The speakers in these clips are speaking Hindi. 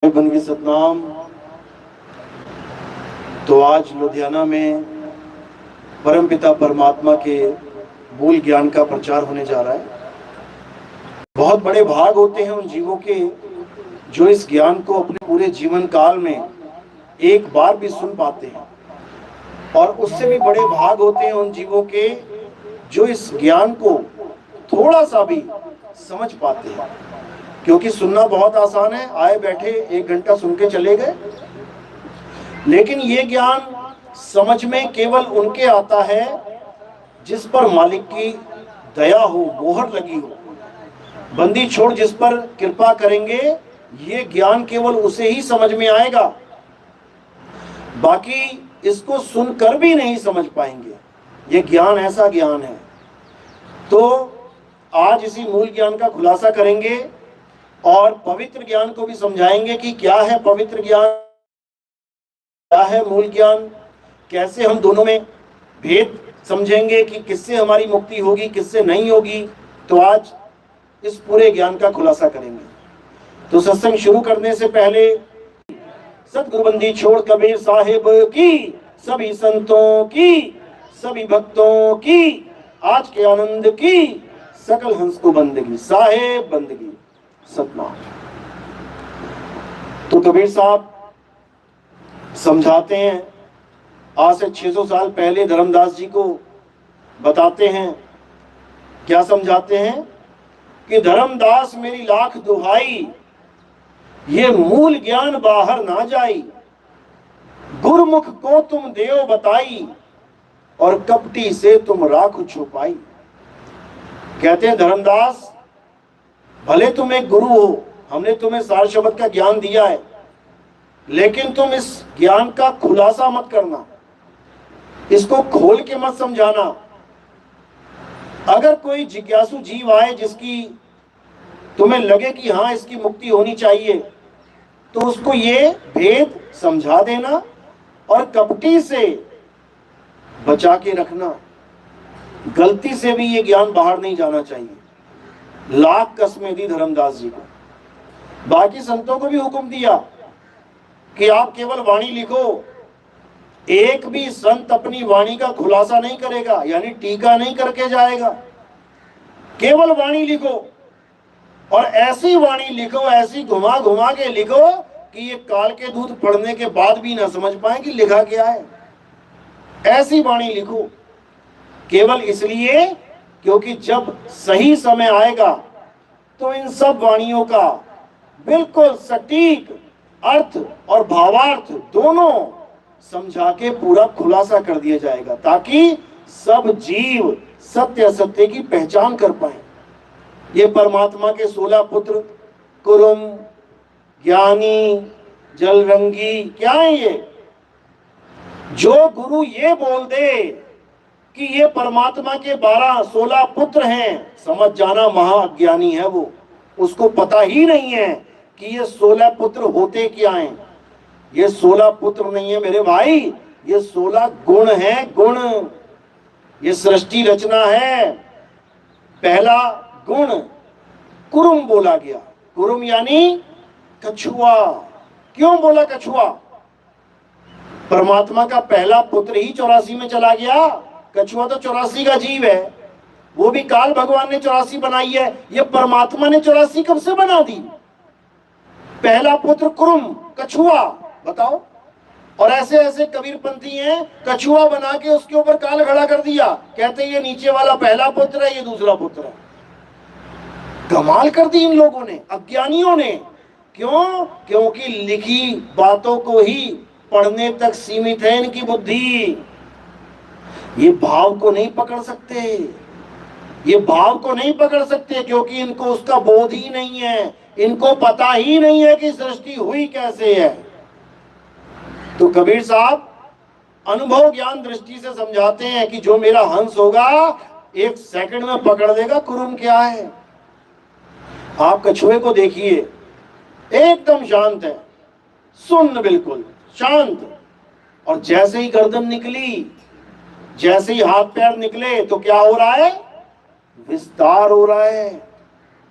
बंदगी सतनाम। तो आज लुधियाना में परमपिता परमात्मा के मूल ज्ञान का प्रचार होने जा रहा है। बहुत बड़े भाग होते हैं उन जीवों के जो इस ज्ञान को अपने पूरे जीवन काल में एक बार भी सुन पाते हैं, और उससे भी बड़े भाग होते हैं उन जीवों के जो इस ज्ञान को थोड़ा सा भी समझ पाते हैं। क्योंकि सुनना बहुत आसान है, आए बैठे 1 घंटा सुन के चले गए, लेकिन ये ज्ञान समझ में केवल उनके आता है जिस पर मालिक की दया हो, मोहर लगी हो। बंदी छोड़ जिस पर कृपा करेंगे ये ज्ञान केवल उसे ही समझ में आएगा, बाकी इसको सुनकर भी नहीं समझ पाएंगे। ये ज्ञान ऐसा ज्ञान है। तो आज इसी मूल ज्ञान का खुलासा करेंगे और पवित्र ज्ञान को भी समझाएंगे कि क्या है पवित्र ज्ञान, क्या है मूल ज्ञान, कैसे हम दोनों में भेद समझेंगे कि किससे हमारी मुक्ति होगी, किससे नहीं होगी। तो आज इस पूरे ज्ञान का खुलासा करेंगे। तो सत्संग शुरू करने से पहले सतगुरु बंदी छोड़ कबीर साहिब की, सभी संतों की, सभी भक्तों की, आज के आनंद की, सकल हंस को बंदगी, साहेब बंदगी सतनाम। तो कबीर साहब समझाते हैं, आज से 600 साल पहले धर्मदास जी को बताते हैं। क्या समझाते हैं कि धर्मदास मेरी लाख दुहाई, ये मूल ज्ञान बाहर ना जाई, गुरमुख को तुम देव बताई, और कपटी से तुम राख छुपाई। कहते हैं धर्मदास, भले तुम एक गुरु हो, हमने तुम्हें सार शब्द का ज्ञान दिया है, लेकिन तुम इस ज्ञान का खुलासा मत करना, इसको खोल के मत समझाना। अगर कोई जिज्ञासु जीव आए जिसकी तुम्हें लगे कि हाँ इसकी मुक्ति होनी चाहिए, तो उसको ये भेद समझा देना और कपटी से बचा के रखना। गलती से भी ये ज्ञान बाहर नहीं जाना चाहिए। लाख कस्में दी धर्मदास जी को। बाकी संतों को भी हुक्म दिया कि आप केवल वाणी लिखो। एक भी संत अपनी वाणी का खुलासा नहीं करेगा, यानी टीका नहीं करके जाएगा। केवल वाणी लिखो, और ऐसी वाणी लिखो, ऐसी घुमा घुमा के लिखो कि ये काल के दूत पढ़ने के बाद भी ना समझ पाए कि लिखा क्या है। ऐसी वाणी लिखो, केवल इसलिए क्योंकि जब सही समय आएगा तो इन सब वाणियों का बिल्कुल सटीक अर्थ और भावार्थ दोनों समझा के पूरा खुलासा कर दिया जाएगा, ताकि सब जीव सत्य असत्य की पहचान कर पाए। ये परमात्मा के 16 पुत्र कुरुम, ज्ञानी, जलरंगी, क्या है ये? जो गुरु ये बोल दे कि ये परमात्मा के 16 पुत्र हैं, समझ जाना महाज्ञानी है वो। उसको पता ही नहीं है कि ये 16 पुत्र होते क्या हैं। ये 16 पुत्र नहीं है मेरे भाई, ये 16 गुण हैं, गुण। ये सृष्टि रचना है। पहला गुण कुरुम बोला गया। कुरुम यानी कछुआ। क्यों बोला कछुआ? परमात्मा का पहला पुत्र ही 84 में चला गया। कछुआ तो 84 का जीव है, वो भी काल भगवान ने 84 बनाई है। ये परमात्मा ने 84 कब से बना दी? पहला पुत्र कुरुम, कछुआ, बताओ। और ऐसे ऐसे कबीरपंथी हैं, कछुआ बना के उसके ऊपर काल खड़ा कर दिया, कहते ये नीचे वाला पहला पुत्र है, ये दूसरा पुत्र है। कमाल कर दी इन लोगों ने, अज्ञानियों ने। क्यों? क्योंकि लिखी बातों को ही पढ़ने तक सीमित है इनकी बुद्धि। ये भाव को नहीं पकड़ सकते, ये भाव को नहीं पकड़ सकते, क्योंकि इनको उसका बोध ही नहीं है। इनको पता ही नहीं है कि सृष्टि हुई कैसे है। तो कबीर साहब अनुभव ज्ञान दृष्टि से समझाते हैं कि जो मेरा हंस होगा 1 सेकंड में पकड़ देगा कुरुम क्या है। आप कछुए को देखिए, एकदम शांत है, सुन्न, बिल्कुल शांत। और जैसे ही गर्दन निकली, जैसे ही हाथ पैर निकले, तो क्या हो रहा है? विस्तार हो रहा है।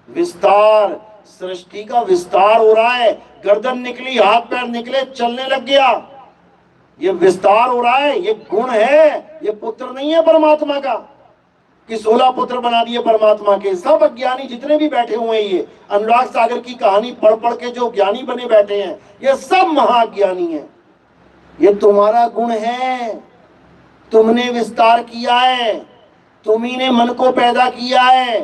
विस्तार, सृष्टि का विस्तार हो रहा है। गर्दन निकली, हाथ पैर निकले, चलने लग गया। ये विस्तार हो रहा है, ये गुण है, ये पुत्र नहीं है परमात्मा का कि 16 पुत्र बना दिए परमात्मा के। सब अज्ञानी जितने भी बैठे हुए हैं, ये अनुराग सागर की कहानी पढ़ पढ़ के जो ज्ञानी बने बैठे हैं, ये सब महाज्ञानी हैं। ये तुम्हारा गुण है, तुमने विस्तार किया है, तुम्ही ने मन को पैदा किया है,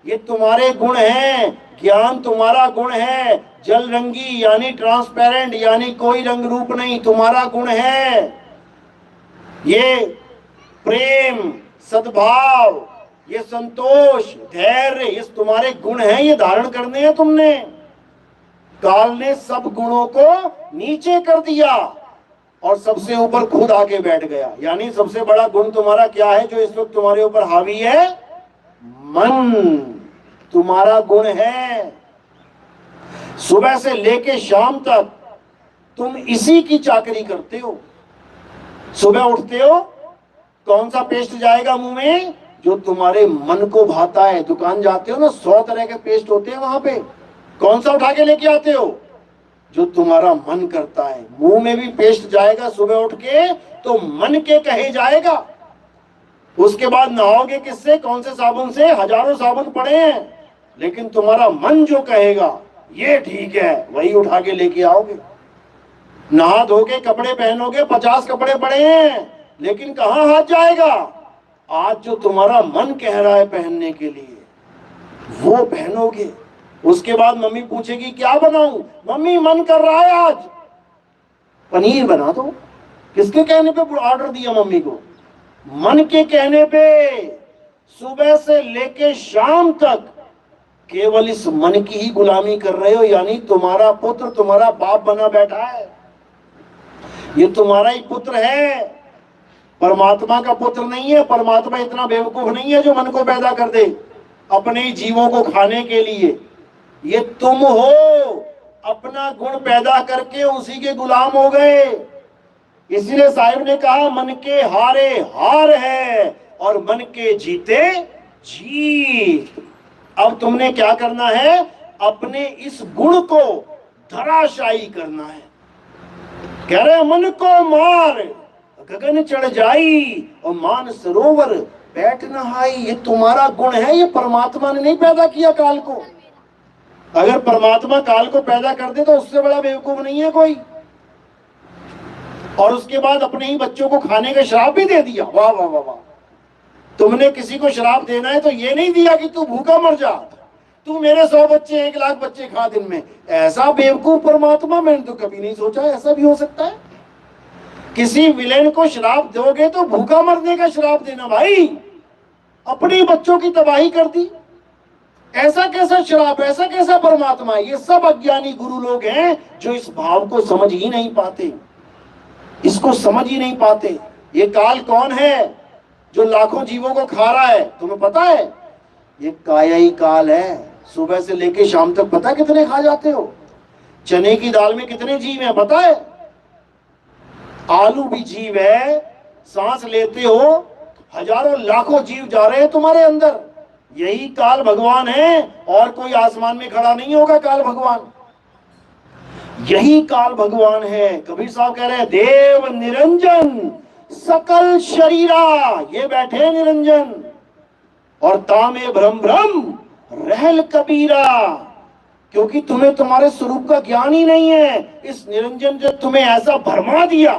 ये तुम्हारे गुण हैं। ज्ञान तुम्हारा गुण है, जल रंगी यानी ट्रांसपेरेंट, यानी कोई रंग रूप नहीं, तुम्हारा गुण है। ये प्रेम, सद्भाव, ये संतोष, धैर्य, ये तुम्हारे गुण हैं, ये धारण करने हैं तुमने। काल ने सब गुणों को नीचे कर दिया और सबसे ऊपर खुद आके बैठ गया। यानी सबसे बड़ा गुण तुम्हारा क्या है जो इस वक्त तुम्हारे ऊपर हावी है? मन तुम्हारा गुण है। सुबह से लेके शाम तक तुम इसी की चाकरी करते हो। सुबह उठते हो, कौन सा पेस्ट जाएगा मुंह में? जो तुम्हारे मन को भाता है। दुकान जाते हो ना, 100 तरह के पेस्ट होते हैं वहां पे, कौन सा उठा के लेके आते हो? जो तुम्हारा मन करता है। मुंह में भी पेस्ट जाएगा सुबह उठ के तो मन के कहे जाएगा। उसके बाद नहाओगे किससे? कौन से साबुन से? हजारों साबुन पड़े हैं, लेकिन तुम्हारा मन जो कहेगा ये ठीक है, वही उठा के लेके आओगे। नहा धोके कपड़े पहनोगे, 50 कपड़े पड़े हैं, लेकिन कहां हाथ जाएगा? आज जो तुम्हारा मन कह रहा है पहनने के लिए, वो पहनोगे। उसके बाद मम्मी पूछेगी क्या बनाऊं? मम्मी मन कर रहा है आज पनीर बना दो। किसके कहने पे ऑर्डर दिया मम्मी को? मन के कहने पे। सुबह से लेके शाम तक केवल इस मन की ही गुलामी कर रहे हो। यानी तुम्हारा पुत्र तुम्हारा बाप बना बैठा है, ये तुम्हारा ही पुत्र है, परमात्मा का पुत्र नहीं है। परमात्मा इतना बेवकूफ नहीं है जो मन को पैदा कर दे अपने ही जीवों को खाने के लिए। ये तुम हो, अपना गुण पैदा करके उसी के गुलाम हो गए। इसीलिए साहिब ने कहा मन के हारे हार है और मन के जीते जीत। अब तुमने क्या करना है? अपने इस गुण को धराशायी करना है। कह रहे मन को मार गगन चढ़ जाई और मान सरोवर बैठ नहाई। ये तुम्हारा गुण है, ये परमात्मा ने नहीं पैदा किया काल को। अगर परमात्मा काल को पैदा कर दे तो उससे बड़ा बेवकूफ नहीं है कोई। और उसके बाद अपने ही बच्चों को खाने का श्राप भी दे दिया। वाह वाह वाह वाह। तुमने किसी को श्राप देना है तो ये नहीं दिया कि तू भूखा मर जा, तू मेरे 100 बच्चे 1 लाख बच्चे खा दिन में। ऐसा बेवकूफ परमात्मा मैंने तो कभी नहीं सोचा ऐसा भी हो सकता है। किसी विलेन को श्राप दोगे तो भूखा मरने का श्राप देना भाई, अपने बच्चों की तबाही कर दी। ऐसा कैसा श्राप, ऐसा कैसा परमात्मा? ये सब अज्ञानी गुरु लोग हैं जो इस भाव को समझ ही नहीं पाते, इसको समझ ही नहीं पाते। ये काल कौन है जो लाखों जीवों को खा रहा है? तुम्हें पता है? ये काया ही काल है। सुबह से लेके शाम तक पता कितने खा जाते हो? चने की दाल में कितने जीव हैं पता है? आलू भी जीव है। सांस लेते हो, हजारों लाखों जीव जा रहे हैं तुम्हारे अंदर। यही काल भगवान है, और कोई आसमान में खड़ा नहीं होगा काल भगवान। यही काल भगवान है। कबीर साहब कह रहे हैं देव निरंजन सकल शरीरा, ये बैठे निरंजन और तामे भ्रम भ्रम रहल कबीरा। क्योंकि तुम्हें तुम्हारे स्वरूप का ज्ञान ही नहीं है। इस निरंजन ने तुम्हें ऐसा भरमा दिया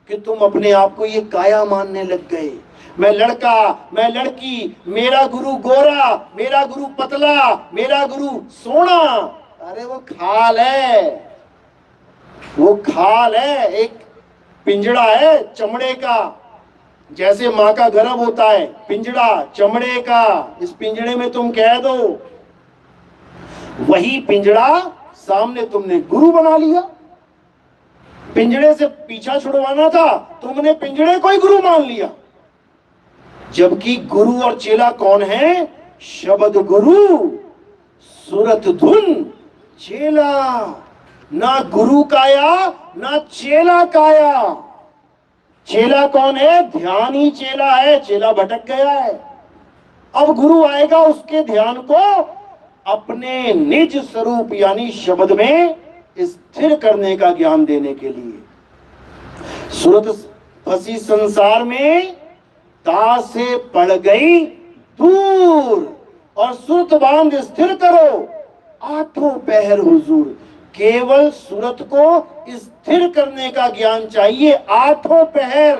कि तुम अपने आप को ये काया मानने लग गए। मैं लड़का, मैं लड़की, मेरा गुरु गोरा, मेरा गुरु पतला, मेरा गुरु सोना। अरे वो खाल है, वो खाल है। एक पिंजड़ा है चमड़े का, जैसे माँ का गर्भ होता है, पिंजड़ा चमड़े का। इस पिंजड़े में तुम कह दो, वही पिंजड़ा सामने तुमने गुरु बना लिया। पिंजड़े से पीछा छुड़वाना था, तुमने पिंजड़े को ही गुरु मान लिया। जबकि गुरु और चेला कौन है? शब्द गुरु सुरत धुन चेला। ना गुरु काया ना चेला काया। चेला कौन है? ध्यान ही चेला है। चेला भटक गया है। अब गुरु आएगा, उसके ध्यान को अपने निज स्वरूप यानी शब्द में स्थिर करने का ज्ञान देने के लिए। सूरत फंसी संसार में, ता से पड़ गई दूर, और सुरत बांध स्थिर करो, आठों पहर हुजूर। केवल सूरत को स्थिर करने का ज्ञान चाहिए, आठों पहर।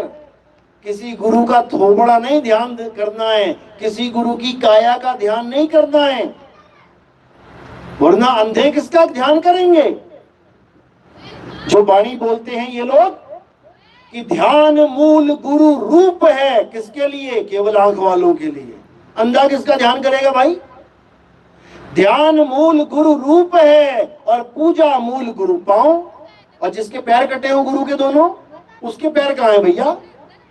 किसी गुरु का थोबड़ा नहीं ध्यान करना है, किसी गुरु की काया का ध्यान नहीं करना है, वरना अंधे किसका ध्यान करेंगे? जो वाणी बोलते हैं ये लोग कि ध्यान मूल गुरु रूप है, किसके लिए? केवल आंख वालों के लिए। अंधा किसका ध्यान करेगा भाई? ध्यान मूल गुरु रूप है और पूजा मूल गुरु पांव। और जिसके पैर कटे हो गुरु के दोनों, उसके पैर कहां है भैया?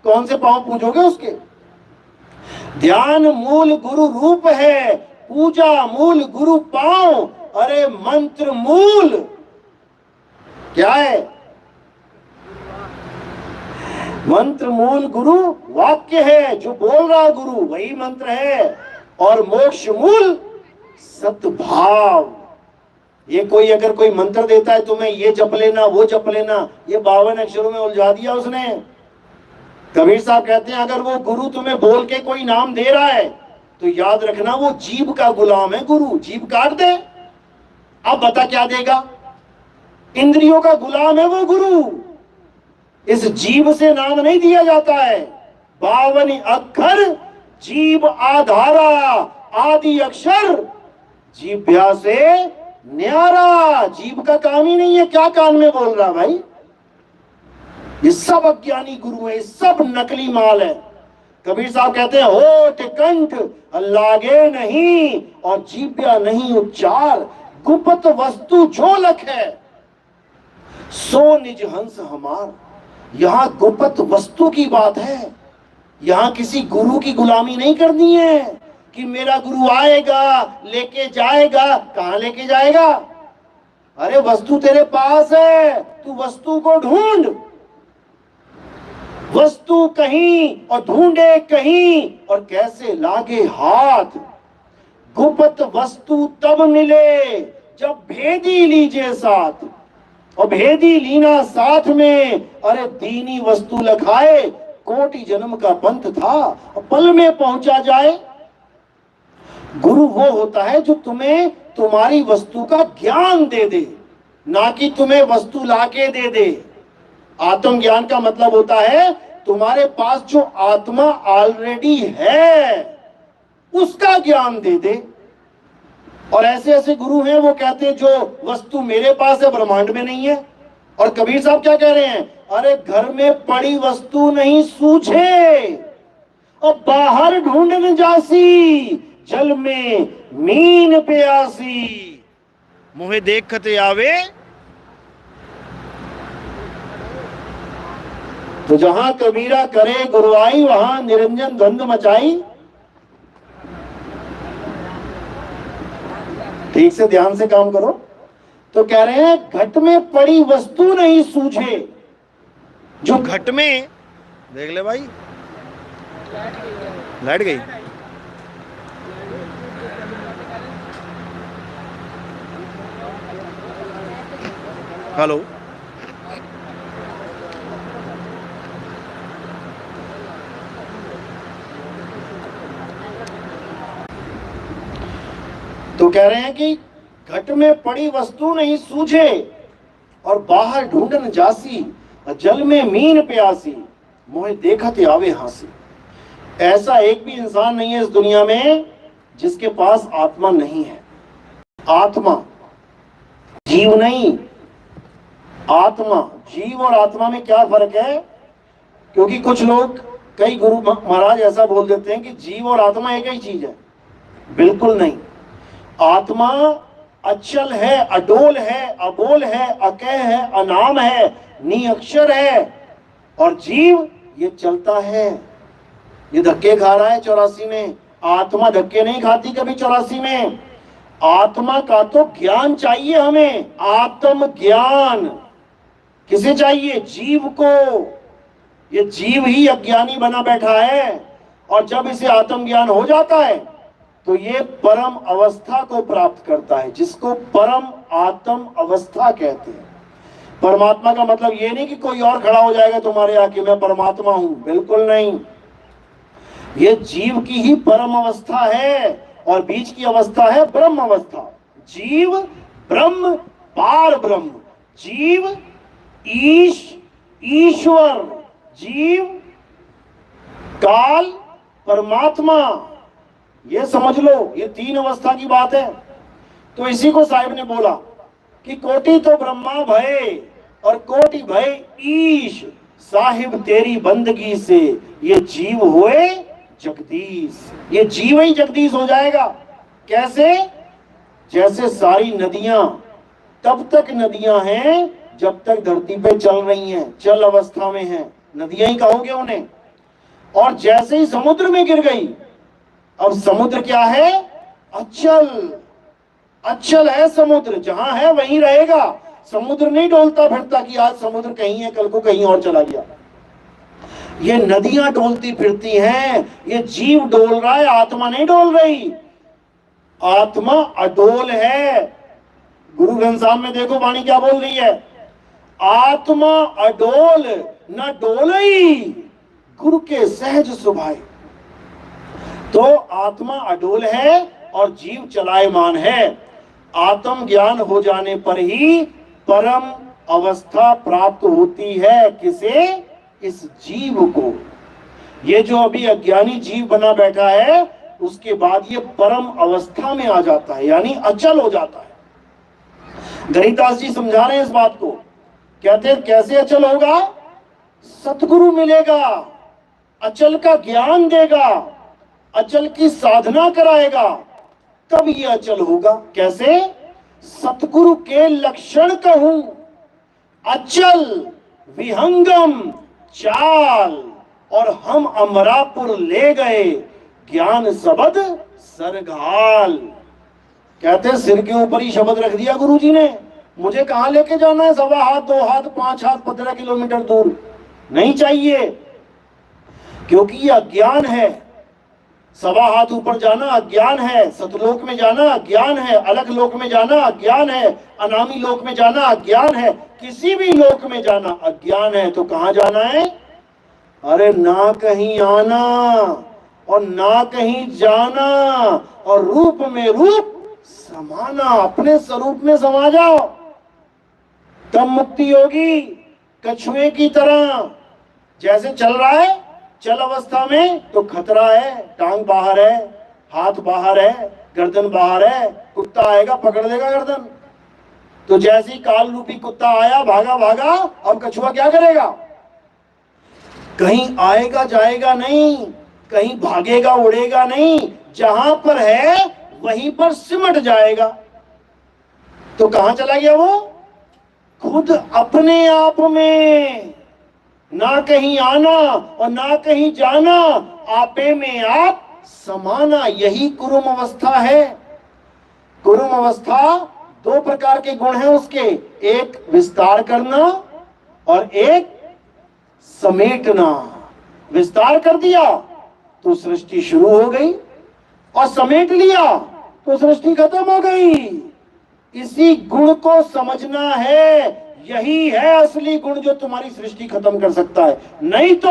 कौन से पांव पूजोगे उसके? ध्यान मूल गुरु रूप है, पूजा मूल गुरु पांव। अरे मंत्र मूल क्या है? मंत्र मूल गुरु वाक्य है, जो बोल रहा गुरु वही मंत्र है। और मोक्ष मूल सद्भाव। ये कोई अगर कोई मंत्र देता है तुम्हें, ये जप लेना वो जप लेना, ये 52 अक्षरों में उलझा दिया उसने। कबीर साहब कहते हैं अगर वो गुरु तुम्हें बोल के कोई नाम दे रहा है तो याद रखना वो जीभ का गुलाम है गुरु। जीभ काट दे, अब बता क्या देगा? इंद्रियों का गुलाम है वो गुरु। इस जीभ से नाम नहीं दिया जाता है। 52 अक्षर जीभ आधारा, आदि अक्षर जीभ्या से न्यारा। जीभ का काम ही नहीं है क्या कान में बोल रहा भाई। ये सब अज्ञानी गुरु है, सब नकली माल है। कबीर साहब कहते हैं होठ कंठ लागे नहीं और जीभ्या नहीं उच्चार, गुप्त वस्तु जो लख है सो निज हंस हमार। यहां गुप्त वस्तु की बात है, यहां किसी गुरु की गुलामी नहीं करनी है कि मेरा गुरु आएगा लेके जाएगा। कहां लेके जाएगा? अरे वस्तु तेरे पास है, तू वस्तु को ढूंढ। वस्तु कहीं और ढूंढे कहीं, और कैसे लागे हाथ। गुप्त वस्तु तब मिले जब भेदी लीजिए साथ, और भेदी लीना साथ में। अरे दीनी वस्तु लखाए, कोटि जन्म का पंथ था, पल में पहुंचा जाए। गुरु वो होता है जो तुम्हें तुम्हारी वस्तु का ज्ञान दे दे, ना कि तुम्हें वस्तु लाके दे दे। आत्मज्ञान का मतलब होता है तुम्हारे पास जो आत्मा ऑलरेडी है उसका ज्ञान दे दे। और ऐसे ऐसे गुरु हैं वो कहते हैं जो वस्तु मेरे पास है ब्रह्मांड में नहीं है। और कबीर साहब क्या कह रहे हैं? अरे घर में पड़ी वस्तु नहीं सूझे और बाहर ढूंढने जासी, जल में मीन प्यासी। मुहे देखते आवे। तो जहां कबीरा करे गुरुआई, वहां निरंजन द्वंद मचाई। ठीक से ध्यान से काम करो। तो कह रहे हैं घट में पड़ी वस्तु नहीं सूझे। जो घट में, देख ले भाई लाइट गई। हेलो, तो कह रहे हैं कि घट में पड़ी वस्तु नहीं सूझे और बाहर ढूंढन जासी, जल में मीन प्यासी, मोहे देखते आवे हासी। ऐसा एक भी इंसान नहीं है इस दुनिया में जिसके पास आत्मा नहीं है। आत्मा, जीव नहीं, आत्मा। जीव और आत्मा में क्या फर्क है? क्योंकि कुछ लोग, कई गुरु महाराज ऐसा बोल देते हैं कि जीव और आत्मा एक ही चीज है। बिल्कुल नहीं। आत्मा अचल है, अडोल है, अबोल है, अकह है, अनाम है, निअक्षर है। और जीव ये चलता है, ये धक्के खा रहा है 84 में। आत्मा धक्के नहीं खाती कभी 84 में। आत्मा का तो ज्ञान चाहिए हमें, आत्म ज्ञान। किसे चाहिए? जीव को। ये जीव ही अज्ञानी बना बैठा है। और जब इसे आत्म ज्ञान हो जाता है तो ये परम अवस्था को प्राप्त करता है, जिसको परम आत्म अवस्था कहते हैं। परमात्मा का मतलब ये नहीं कि कोई और खड़ा हो जाएगा तुम्हारे आके मैं परमात्मा हूं, बिल्कुल नहीं। ये जीव की ही परम अवस्था है और बीच की अवस्था है ब्रह्म अवस्था। जीव ब्रह्म पार ब्रह्म, जीव ईश्वर, जीव काल परमात्मा, ये समझ लो, ये तीन अवस्था की बात है। तो इसी को साहिब ने बोला कि कोटि तो ब्रह्मा भय और कोटि भय ईश, साहिब तेरी बंदगी से ये जीव हुए जगदीश। ये जीव ही जगदीश हो जाएगा। कैसे? जैसे सारी नदियां तब तक नदियां हैं जब तक धरती पे चल रही हैं, चल अवस्था में हैं, नदियां ही कहोगे उन्हें। और जैसे ही समुद्र में गिर गई, अब समुद्र क्या है? अचल। अचल है समुद्र, जहां है वहीं रहेगा। समुद्र नहीं डोलता फिरता कि आज समुद्र कहीं है कल को कहीं और चला गया। ये नदियां डोलती फिरती हैं, ये जीव डोल रहा है, आत्मा नहीं डोल रही। आत्मा अडोल है। गुरु ग्रंथ साहब में देखो वाणी क्या बोल रही है, आत्मा अडोल न डोलई गुरु के सहज सुभाए। तो आत्मा अडोल है और जीव चलायमान है। आत्म ज्ञान हो जाने पर ही परम अवस्था प्राप्त होती है। किसे? इस जीव को। ये जो अभी अज्ञानी जीव बना बैठा है, उसके बाद ये परम अवस्था में आ जाता है, यानी अचल हो जाता है। गरीबदास जी समझा रहे हैं इस बात को। कहते हैं कैसे अचल होगा? सतगुरु मिलेगा, अचल का ज्ञान देगा, अचल की साधना कराएगा, तब ये अचल होगा। कैसे? सतगुरु के लक्षण कहूं, अचल विहंगम चाल, और हम अमरापुर ले गए ज्ञान शब्द सरघाल। कहते सिर के ऊपर ही शब्द रख दिया गुरु जी ने। मुझे कहां लेके जाना है? 1.25 हाथ 2 हाथ 5 हाथ 15 किलोमीटर दूर नहीं चाहिए, क्योंकि ये अज्ञान है। 1.25 हाथ ऊपर जाना अज्ञान है, सतलोक में जाना अज्ञान है, अलग लोक में जाना अज्ञान है, अनामी लोक में जाना अज्ञान है, किसी भी लोक में जाना अज्ञान है। तो कहां जाना है? अरे ना कहीं आना और ना कहीं जाना, और रूप में रूप समाना, अपने स्वरूप में समा जाओ, तब मुक्ति होगी। कछुए की तरह जैसे चल रहा है, चल अवस्था में तो खतरा है, टांग बाहर है, हाथ बाहर है, गर्दन बाहर है, कुत्ता आएगा पकड़ लेगा गर्दन। तो जैसे ही काल रूपी कुत्ता आया, भागा भागा, अब कछुआ क्या करेगा? कहीं आएगा जाएगा नहीं, कहीं भागेगा उड़ेगा नहीं, जहां पर है वहीं पर सिमट जाएगा। तो कहां चला गया वो? खुद अपने आप में। ना कहीं आना और ना कहीं जाना, आपे में आप समाना, यही कुरुम अवस्था है। कुरुम अवस्था 2 प्रकार के गुण हैं उसके, एक विस्तार करना और एक समेटना। विस्तार कर दिया तो सृष्टि शुरू हो गई, और समेट लिया तो सृष्टि खत्म हो गई। इसी गुण को समझना है, यही है असली गुण जो तुम्हारी सृष्टि खत्म कर सकता है। नहीं तो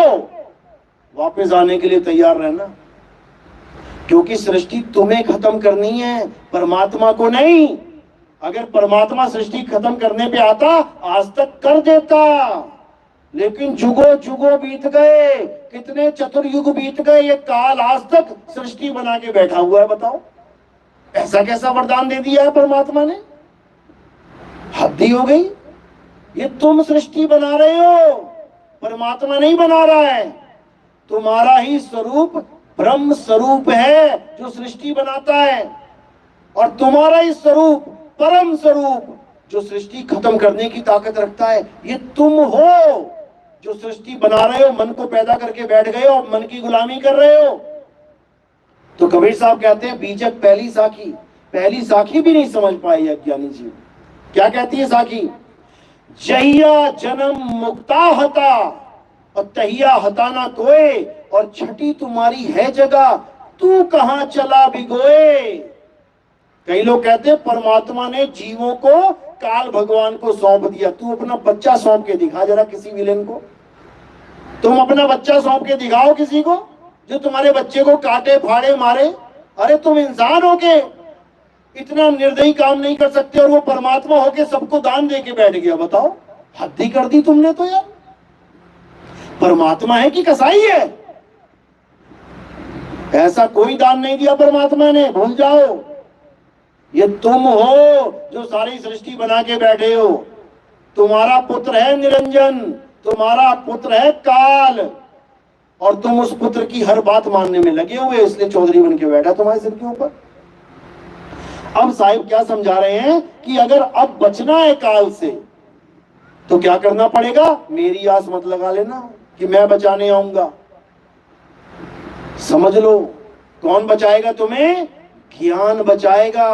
वापस आने के लिए तैयार रहना, क्योंकि सृष्टि तुम्हें खत्म करनी है, परमात्मा को नहीं। अगर परमात्मा सृष्टि खत्म करने पे आता, आज तक कर देता, लेकिन जुगो जुगो बीत गए, कितने चतुर्युग बीत गए, ये काल आज तक सृष्टि बना के बैठा हुआ है। बताओ ऐसा कैसा वरदान दे दिया है परमात्मा ने? हद ही हो गई। ये तुम सृष्टि बना रहे हो, परमात्मा नहीं बना रहा है। तुम्हारा ही स्वरूप ब्रह्म स्वरूप है जो सृष्टि बनाता है, और तुम्हारा ही स्वरूप परम स्वरूप जो सृष्टि खत्म करने की ताकत रखता है। ये तुम हो जो सृष्टि बना रहे हो, मन को पैदा करके बैठ गए हो, मन की गुलामी कर रहे हो। तो कबीर साहब कहते हैं बीजक पहली साखी भी नहीं समझ पाए अज्ञानी जीव। क्या कहती है साखी? जहिया जन्म मुक्ता हता और तहिया हताना कोई, और छठी तुम्हारी है जगह तू कहां चला भिगोए। कई लोग कहते हैं परमात्मा ने जीवों को काल भगवान को सौंप दिया। तू अपना बच्चा सौंप के दिखा जरा किसी विलेन को। तुम अपना बच्चा सौंप के दिखाओ किसी को जो तुम्हारे बच्चे को काटे फाड़े मारे। अरे तुम इंसान हो के इतना निर्दयी काम नहीं कर सकते और वो परमात्मा होके सबको दान दे के बैठ गया। बताओ, हद ही कर दी तुमने तो यार। परमात्मा है कि कसाई है? ऐसा कोई दान नहीं दिया परमात्मा ने, भूल जाओ। ये तुम हो जो सारी सृष्टि बना के बैठे हो। तुम्हारा पुत्र है निरंजन, तुम्हारा पुत्र है काल, और तुम उस पुत्र की हर बात मानने में लगे हुए, इसलिए चौधरी बन के बैठा तुम्हारे सिर के ऊपर। अब साहिब क्या समझा रहे हैं कि अगर अब बचना है काल से तो क्या करना पड़ेगा? मेरी आस मत लगा लेना कि मैं बचाने आऊंगा। समझ लो, कौन बचाएगा तुम्हें? ज्ञान बचाएगा।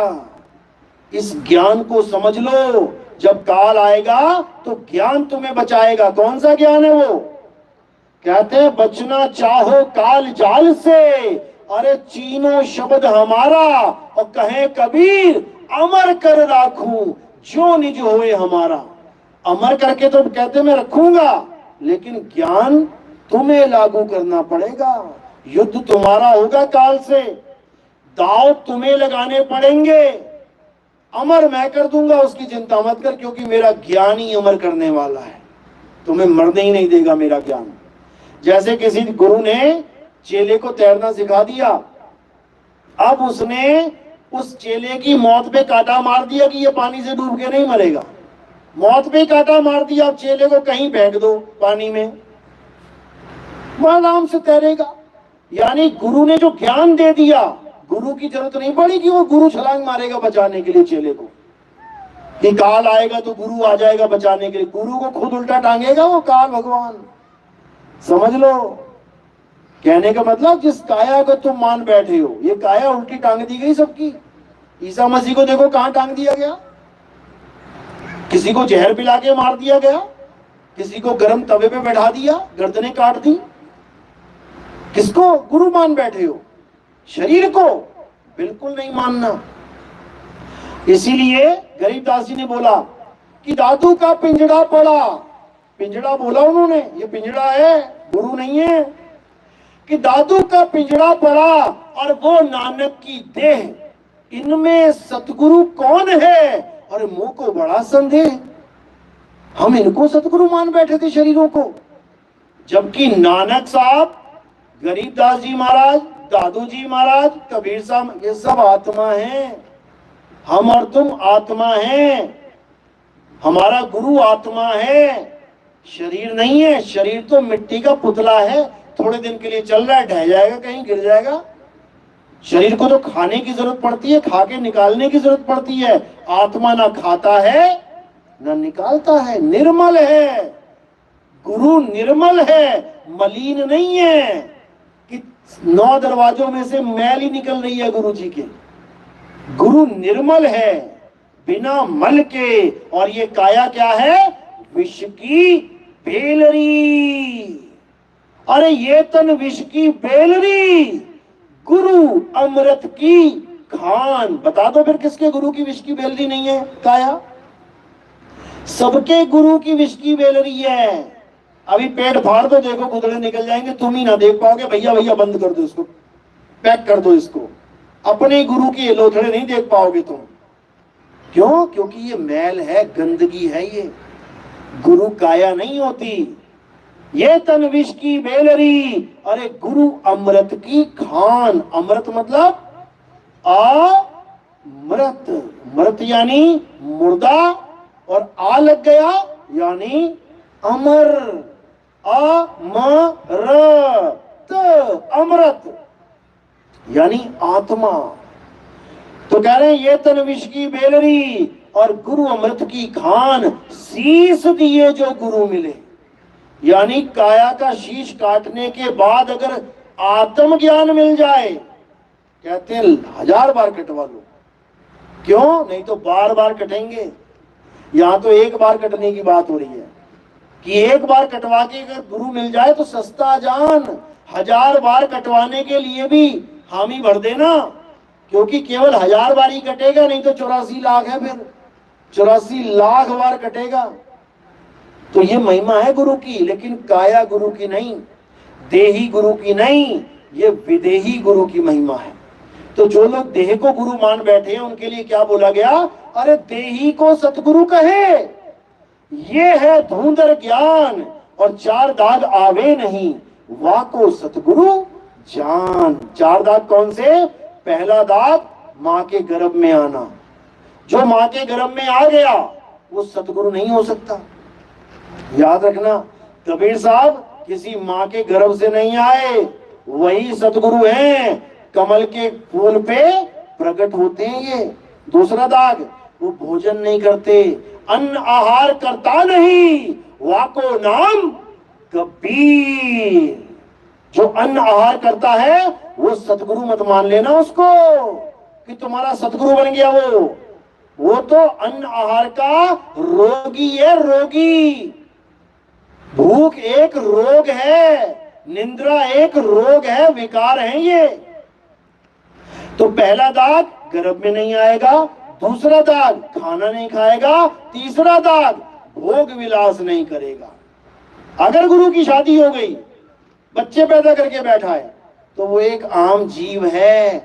इस ज्ञान को समझ लो, जब काल आएगा तो ज्ञान तुम्हें बचाएगा। कौन सा ज्ञान है वो? कहते हैं बचना चाहो काल जाल से, अरे चीनो शब्द हमारा, और कहे कबीर अमर कर राखूं जो निज होए हमारा। अमर करके तो कहते मैं रखूंगा, लेकिन ज्ञान तुम्हें लागू करना पड़ेगा। युद्ध तुम्हारा होगा काल से, दाव तुम्हें लगाने पड़ेंगे। अमर मैं कर दूंगा, उसकी चिंता मत कर, क्योंकि मेरा ज्ञान ही अमर करने वाला है। तुम्हें मरने ही नहीं देगा मेरा ज्ञान। जैसे किसी गुरु ने चेले को तैरना सिखा दिया, अब उसने उस चेले की मौत पे कांटा मार दिया कि ये पानी से डूब के नहीं मरेगा। मौत पे कांटा मार दिया, अब चेले को कहीं फेंक दो पानी में, वो आराम से तैरेगा। यानी गुरु ने जो ज्ञान दे दिया, गुरु की जरूरत नहीं पड़ी कि वो गुरु छलांग मारेगा बचाने के लिए चेले को, कि काल आएगा तो गुरु आ जाएगा बचाने के लिए। गुरु को खुद उल्टा टांगेगा वो काल भगवान। समझ लो, कहने का मतलब जिस काया को तुम मान बैठे हो, ये काया उल्टी टांग दी गई सबकी। ईसा मसीह को देखो कहां टांग दिया गया। किसी को जहर पिला के मार दिया गया, किसी को गर्म तवे पे बैठा दिया, गर्दनें काट दी। किसको गुरु मान बैठे हो? शरीर को बिल्कुल नहीं मानना। इसीलिए गरीबदास जी ने बोला कि दादू का पिंजड़ा पड़ा। पिंजड़ा बोला उन्होंने, ये पिंजड़ा है, गुरु नहीं है। कि दादू का पिंजड़ा पड़ा और वो नानक की देह, इनमें सतगुरु कौन है? और मुंह को बड़ा संदेह, हम इनको सतगुरु मान बैठे थे शरीरों को, जबकि नानक साहब, गरीबदास जी महाराज, दादू जी महाराज, कबीर साहब, ये सब आत्मा हैं। हम और तुम आत्मा हैं, हमारा गुरु आत्मा है, शरीर नहीं है। शरीर तो मिट्टी का पुतला है, थोड़े दिन के लिए चल रहा है, ढह जाएगा, कहीं गिर जाएगा। शरीर को तो खाने की जरूरत पड़ती है, खा के निकालने की जरूरत पड़ती है। आत्मा ना खाता है ना निकालता है, निर्मल है। गुरु निर्मल है, मलिन नहीं है कि 9 दरवाजों में से मैल ही निकल रही है गुरु जी के। गुरु निर्मल है, बिना मल के। और ये काया क्या है? विष की बेलरी। अरे ये तन विष की बेलरी, गुरु अमृत की खान। बता दो फिर किसके गुरु की विष की बेलरी नहीं है? काया। सबके गुरु की विष की बेलरी है। अभी पेट फाड़ दो, देखो गुदड़े निकल जाएंगे, तुम ही ना देख पाओगे। भैया भैया बंद कर दो इसको, पैक कर दो इसको। अपने गुरु के लोथड़े नहीं देख पाओगे तुम। क्यों? क्योंकि ये मैल है, गंदगी है। ये गुरु काया नहीं होती। ये तन विष की बेलरी, अरे गुरु अमृत की खान। अमृत मतलब अमृत, मृत यानी मुर्दा, और आ लग गया यानी अमर। अमरत, अमृत यानी आत्मा। तो कह रहे हैं ये तन विष की बेलरी और गुरु अमृत की खान। शीश दिए जो गुरु मिले, यानी काया का शीश काटने के बाद अगर आत्मज्ञान मिल जाए, कहते हैं 1000 बार कटवा लो। क्यों? नहीं तो बार बार कटेंगे। यहां तो एक बार कटने की बात हो रही है कि एक बार कटवा के अगर गुरु मिल जाए तो सस्ता जान। 1000 बार कटवाने के लिए भी हामी भर देना, क्योंकि केवल 1000 बार ही कटेगा, नहीं तो 84 लाख है, फिर 84 लाख बार कटेगा। तो ये महिमा है गुरु की, लेकिन काया गुरु की नहीं, देही गुरु की नहीं, ये विदेही गुरु की महिमा है। तो जो लोग देह को गुरु मान बैठे हैं उनके लिए क्या बोला गया? अरे देही को सतगुरु कहे, ये है धुंधर ज्ञान और 4 दाग आवे नहीं, वाको सतगुरु जान। 4 दाग कौन से? पहला दाग मां के गर्भ में आना, जो मां के गर्भ में आ गया वो सतगुरु नहीं हो सकता। याद रखना, कबीर साहब किसी मां के गर्भ से नहीं आए, वही सतगुरु हैं, कमल के फूल पे प्रकट होते हैं ये। दूसरा दाग, वो भोजन नहीं करते, अन्न आहार करता नहीं, वाको नाम कबीर। जो अन्न आहार करता है वो सतगुरु मत मान लेना उसको कि तुम्हारा सतगुरु बन गया। वो तो अन्न आहार का रोगी है, रोगी। भूख एक रोग है, निंद्रा एक रोग है, विकार है ये। तो पहला दाग गर्भ में नहीं आएगा, दूसरा दाग खाना नहीं खाएगा, तीसरा दाग भोग विलास नहीं करेगा। अगर गुरु की शादी हो गई, बच्चे पैदा करके बैठा है, तो वो एक आम जीव है,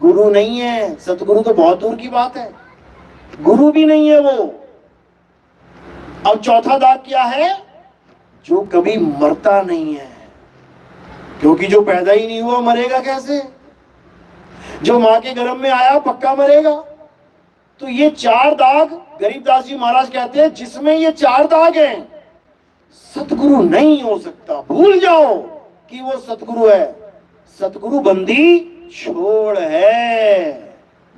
गुरु नहीं है। सतगुरु तो बहुत दूर की बात है, गुरु भी नहीं है वो। अब चौथा दाग क्या है? जो कभी मरता नहीं है, क्योंकि जो पैदा ही नहीं हुआ मरेगा कैसे? जो मां के गर्भ में आया पक्का मरेगा। तो ये 4 दाग, गरीबदास जी महाराज कहते हैं जिसमें ये 4 दाग हैं, सतगुरु नहीं हो सकता। भूल जाओ कि वो सतगुरु है। सतगुरु बंदी छोड़ है,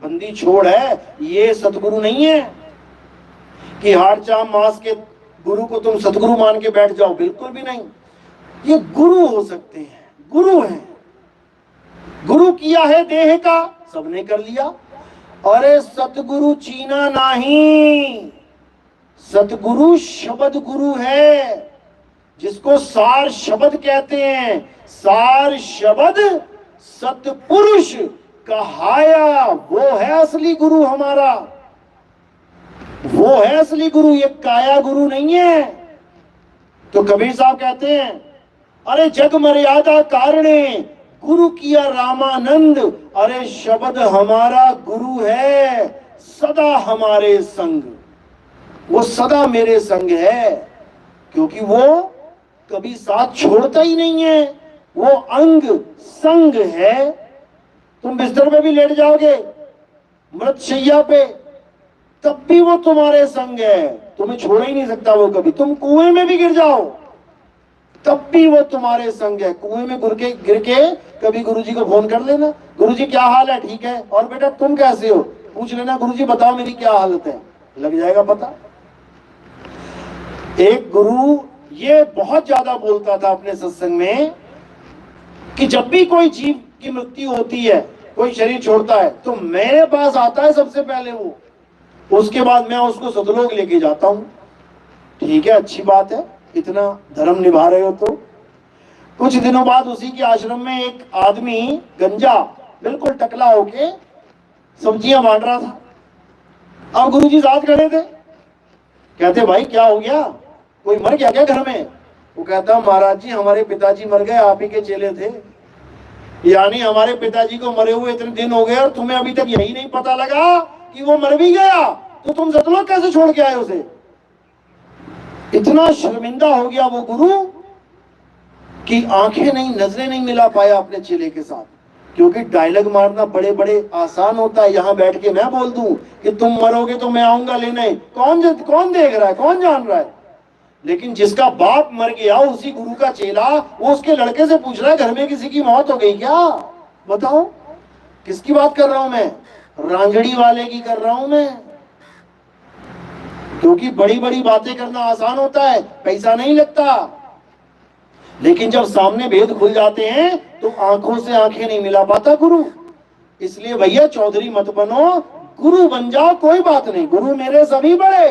बंदी छोड़ है, ये सतगुरु नहीं है कि हाड़ चाम मास के गुरु को तुम सतगुरु मान के बैठ जाओ, बिल्कुल भी नहीं। ये गुरु हो सकते हैं, गुरु हैं। गुरु किया है देह का, सबने कर लिया। अरे सतगुरु चीना नहीं, सतगुरु शब्द गुरु है, जिसको सार शब्द कहते हैं। सार शब्द सतपुरुष कहाया, वो है असली गुरु हमारा, वो है असली गुरु, ये काया गुरु नहीं है। तो कबीर साहब कहते हैं, अरे जग मर्यादा कारणे गुरु किया रामानंद, अरे शब्द हमारा गुरु है, सदा हमारे संग। वो सदा मेरे संग है, क्योंकि वो कभी साथ छोड़ता ही नहीं है, वो अंग संग है। तुम बिस्तर में भी लेट जाओगे, मृतशैया पे, तब भी वो तुम्हारे संग है, तुम्हें छोड़ ही नहीं सकता वो कभी। तुम कुएं में भी गिर जाओ, तब भी वो तुम्हारे संग है। कुएं में गिर के कभी गुरुजी को फोन कर लेना, गुरुजी क्या हाल है? ठीक है। और बेटा तुम कैसे हो? पूछ लेना, गुरुजी बताओ मेरी क्या हालत है, लग जाएगा पता। एक गुरु ये बहुत ज्यादा बोलता था अपने सत्संग में कि जब भी कोई जीव की मृत्यु होती है, कोई शरीर छोड़ता है, तो मेरे पास आता है सबसे पहले वो, उसके बाद मैं उसको सतलोक लेके जाता हूं। ठीक है, अच्छी बात है, इतना धर्म निभा रहे हो तो। कुछ दिनों बाद उसी के आश्रम में एक आदमी गंजा बिल्कुल टकला होके सब्जियां बांट रहा था। अब गुरुजी साथ खड़े थे, कहते भाई क्या हो गया, कोई मर गया क्या घर में? वो कहता महाराज जी हमारे पिताजी मर गए, आप ही के चेले थे। यानी हमारे पिताजी को मरे हुए इतने दिन हो गए और तुम्हें अभी तक यही नहीं पता लगा कि वो मर भी गया, तो तुम सतलोक कैसे छोड़ के आए उसे? इतना शर्मिंदा हो गया वो गुरु कि आंखें नहीं, नजरें नहीं मिला पाया अपने चेले के साथ। क्योंकि डायलॉग मारना बड़े बड़े आसान होता है, यहां बैठ के मैं बोल दूं कि तुम मरोगे तो मैं आऊंगा लेने, कौन देख रहा है, कौन जान रहा है? लेकिन जिसका बाप मर गया, उसी गुरु का चेला, वो उसके लड़के से पूछ रहा है घर में किसी की मौत हो गई क्या? बताओ किसकी बात कर रहा हूं मैं? रांझड़ी वाले की कर रहा हूं मैं। क्योंकि बड़ी बड़ी बातें करना आसान होता है, पैसा नहीं लगता, लेकिन जब सामने भेद खुल जाते हैं तो आंखों से आंखें नहीं मिला पाता गुरु। इसलिए भैया चौधरी मत बनो, गुरु बन जाओ, कोई बात नहीं। गुरु मेरे सभी बड़े,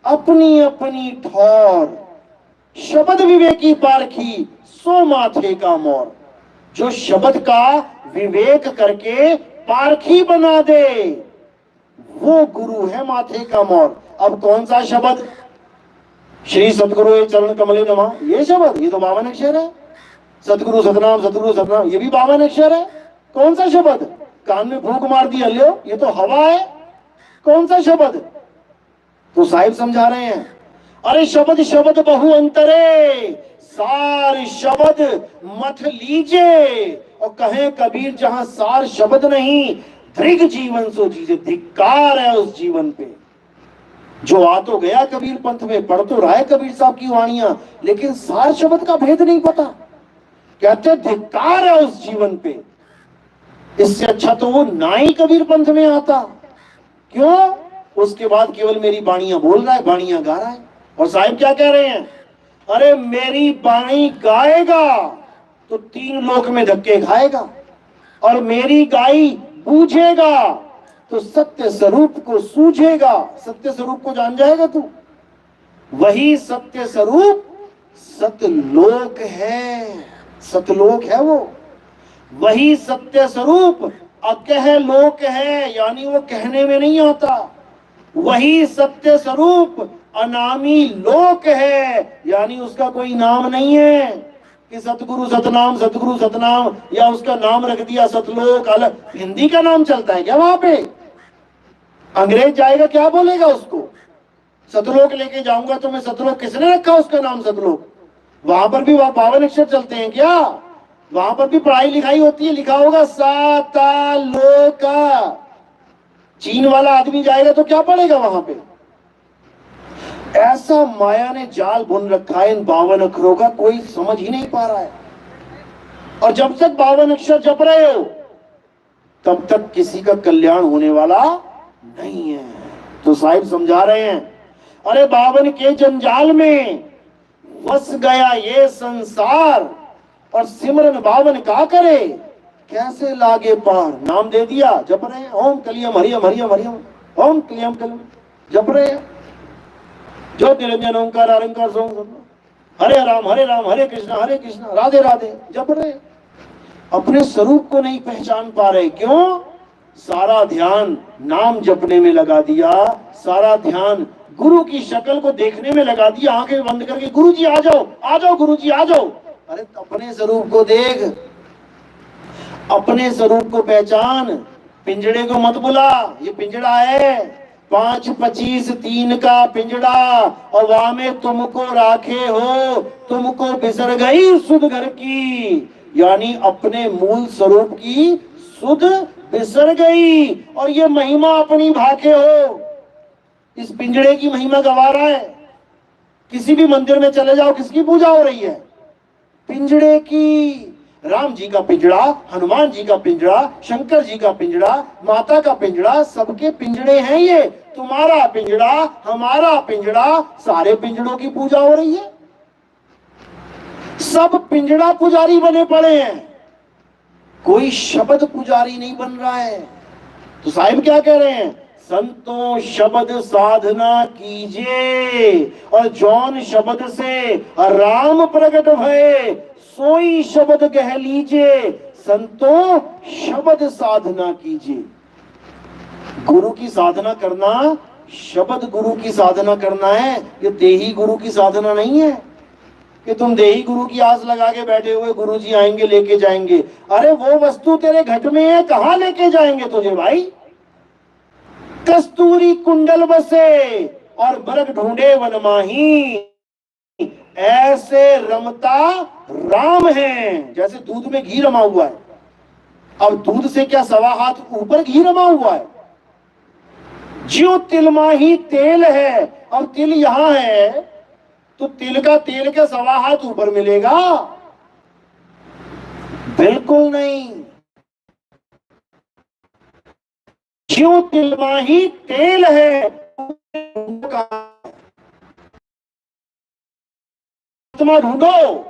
अपनी अपनी ठौर, शब्द विवेकी पारखी, सो माथे का मोर। जो शब्द का विवेक करके पारखी बना दे, वो गुरु है माथे का मोर। अब कौन सा शब्द? श्री सतगुरु चरण कमले नमः, ये शब्द, ये तो 52 अक्षर है। सतगुरु सतनाम, सतगुरु सतनाम, ये भी 52 अक्षर है। कौन सा शब्द? कान में फूंक मार दिया, लो ये तो हवा है। कौन सा शब्द? तो साहिब समझा रहे हैं, अरे शब्द शब्द बहु अंतरे, सार शब्द मत लीजिए। और कहे कबीर जहां सार शब्द नहीं, दृग जीवन सो जीजे। धिक्कार है उस जीवन पे जो आ तो गया कबीर पंथ में, पढ़ तो रहा है कबीर साहब की वाणियां, लेकिन सार शब्द का भेद नहीं पता। कहते धिक्कार है उस जीवन पे। इससे अच्छा तो वो ना ही कबीर पंथ में आता। क्यों? उसके बाद केवल मेरी बाणियां बोल रहा है, बाणियां गा रहा है। और साहिब क्या कह रहे हैं? अरे मेरी बाणी गाएगा तो 3 लोक में धक्के खाएगा, और मेरी गाई बूझेगा तो सत्य स्वरूप को सूझेगा। सत्य स्वरूप को जान जाएगा तू। वही सत्य स्वरूप सतलोक है, सतलोक है वो। वही सत्य स्वरूप अकह लोक है, यानी वो कहने में नहीं आता। वही सत्य स्वरूप अनामी लोक है, यानी उसका कोई नाम नहीं है कि सतगुरु सतनाम, सतगुरु सतनाम, या उसका नाम रख दिया सतलोक। अलग हिंदी का नाम चलता है क्या वहां पे? अंग्रेज जाएगा क्या बोलेगा उसको? सतलोक लेके जाऊंगा तो मैं सतलोक, किसने रखा उसका नाम सतलोक? वहां पर भी 52 अक्षर चलते हैं क्या? वहां पर भी पढ़ाई लिखाई होती है, लिखा होगा सातालोका। चीन वाला आदमी जाएगा तो क्या पढ़ेगा वहां पे? ऐसा माया ने जाल बुन रखा है इन 52 अक्षरों का, कोई समझ ही नहीं पा रहा है। और जब तक 52 अक्षर जप रहे हो तब तक किसी का कल्याण होने वाला नहीं है। तो साहिब समझा रहे हैं, अरे 52 के जंजाल में फंस गया ये संसार, और सिमरन 52 का करे कैसे लागे पार। नाम दे दिया, जप रहे हैं, ओम कलियम हरियम हरियम हरियम, ओम कलियम कलियम, जप रहे हैं। जो निरंजन ओंकार अरंकार सोम, हरे राम हरे कृष्णा राधे राधे, जप रहे। अपने स्वरूप को नहीं पहचान पा रहे। क्यों? सारा ध्यान नाम जपने में लगा दिया, सारा ध्यान गुरु की शक्ल को देखने में लगा दिया। आंखें बंद करके गुरु जी आ जाओ, आ जाओ गुरु जी आ जाओ। अरे अपने स्वरूप को देख, अपने स्वरूप को पहचान। पिंजड़े को मत बुला, ये पिंजड़ा है 5, 25, 3 का पिंजड़ा, और वहां में तुमको राखे हो, तुमको बिसर गई सुध घर की, यानी अपने मूल स्वरूप की सुध बिसर गई। और ये महिमा अपनी भाके हो, इस पिंजड़े की महिमा गवा रहा है। किसी भी मंदिर में चले जाओ, किसकी पूजा हो रही है? पिंजड़े की। राम जी का पिंजड़ा, हनुमान जी का पिंजड़ा, शंकर जी का पिंजड़ा, माता का पिंजड़ा, सबके पिंजड़े हैं ये। तुम्हारा पिंजड़ा, हमारा पिंजड़ा, सारे पिंजड़ों की पूजा हो रही है। सब पिंजड़ा पुजारी बने पड़े हैं, कोई शब्द पुजारी नहीं बन रहा है। तो साहिब क्या कह रहे हैं? संतों शब्द साधना कीजिए, और जौन शब्द से राम प्रकट भये, सोई शब्द कह लीजिए। संतों शब्द साधना कीजिए। गुरु की साधना करना, शब्द गुरु की साधना करना है। ये देही गुरु की साधना नहीं है कि तुम देही गुरु की आस लगा के बैठे हुए गुरु जी आएंगे लेके जाएंगे। अरे वो वस्तु तेरे घट में है, कहां लेके जाएंगे तुझे भाई? कस्तूरी कुंडल बसे और बरक ढूंढे वन माही, ऐसे रमता राम है। जैसे दूध में घी रमा हुआ है, अब दूध से क्या 1.25 हाथ ऊपर घी रमा हुआ है? ज्यों तिलमाही तेल है, अब तिल यहां है तो तिल का तेल क्या 1.25 हाथ ऊपर मिलेगा? बिल्कुल नहीं। ज्यों तिलमाही तेल है, परमात्मा ढूंढो,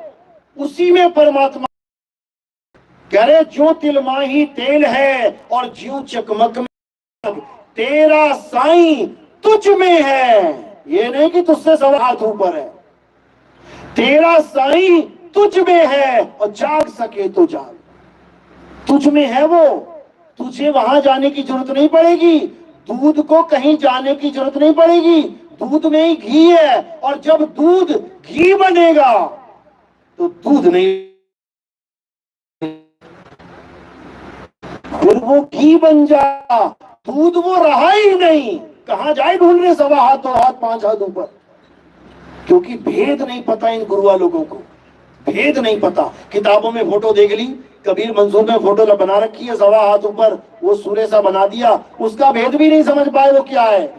उसी में परमात्मा। कह रहे ज्यों तिलमाही तेल है और ज्यों चकमक में तेरा साईं तुझ में है। ये नहीं कि तुझसे 1.25 हाथ ऊपर है। तेरा साईं तुझ में है, और जाग सके तो जाग। तुझ में है वो, तुझे वहां जाने की जरूरत नहीं पड़ेगी, दूध को कहीं जाने की जरूरत नहीं पड़ेगी, दूध में ही घी है। और जब दूध घी बनेगा तो दूध नहीं, फिर वो घी बन जाएगा, दूध वो रहा ही नहीं। कहां जाए ढूंढने, 1.25 हाथ 2 हाथ 5 हाथ ऊपर, क्योंकि भेद नहीं पता इन गुरुआ लोगों को, भेद नहीं पता। किताबों में फोटो देख ली, कबीर मंसूर में फोटो बना रखी है 1.25 हाथ ऊपर, वो सूर्य सा बना दिया, उसका भेद भी नहीं समझ पाए वो क्या है,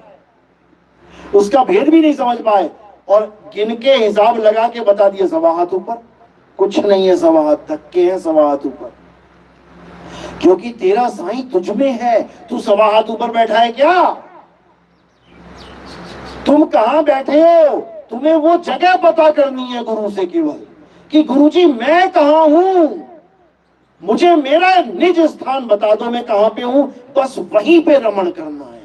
उसका भेद भी नहीं समझ पाए, और गिन के हिसाब लगा के बता दिया 1.25 हाथ ऊपर, कुछ नहीं है 1.25 हाथ, धक्के हैं 1.25 हाथ ऊपर। क्योंकि तेरा साईं तुझ में है, तू 1.25 हाथ ऊपर बैठा है क्या? तुम कहां बैठे हो? तुम्हें वो जगह पता करनी है गुरु से केवल, कि गुरुजी मैं कहां हूं, मुझे मेरा निज स्थान बता दो, मैं कहां पे हूं, बस वहीं पे रमण करना है,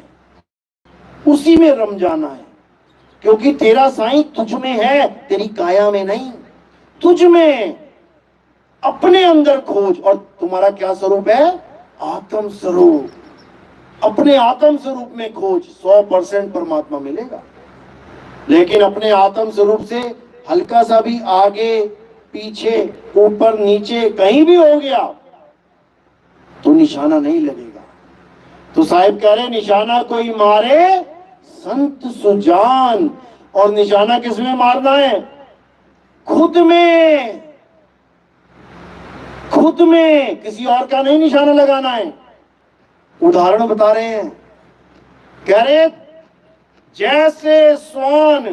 उसी में रम जाना है। क्योंकि तेरा साईं तुझ में है, तेरी काया में नहीं, तुझ में। अपने अंदर खोज, और तुम्हारा क्या स्वरूप है? आत्म स्वरूप। अपने आत्म स्वरूप में खोज, 100% परमात्मा मिलेगा। लेकिन अपने आत्म स्वरूप से हल्का सा भी आगे पीछे ऊपर नीचे कहीं भी हो गया तो निशाना नहीं लगेगा। तो साहिब कह रहे निशाना कोई मारे संत सुजान, और निशाना किसमें मारना है? खुद में, खुद में, किसी और का नहीं निशाना लगाना है। उदाहरण बता रहे हैं, कह रहे जैसे स्वान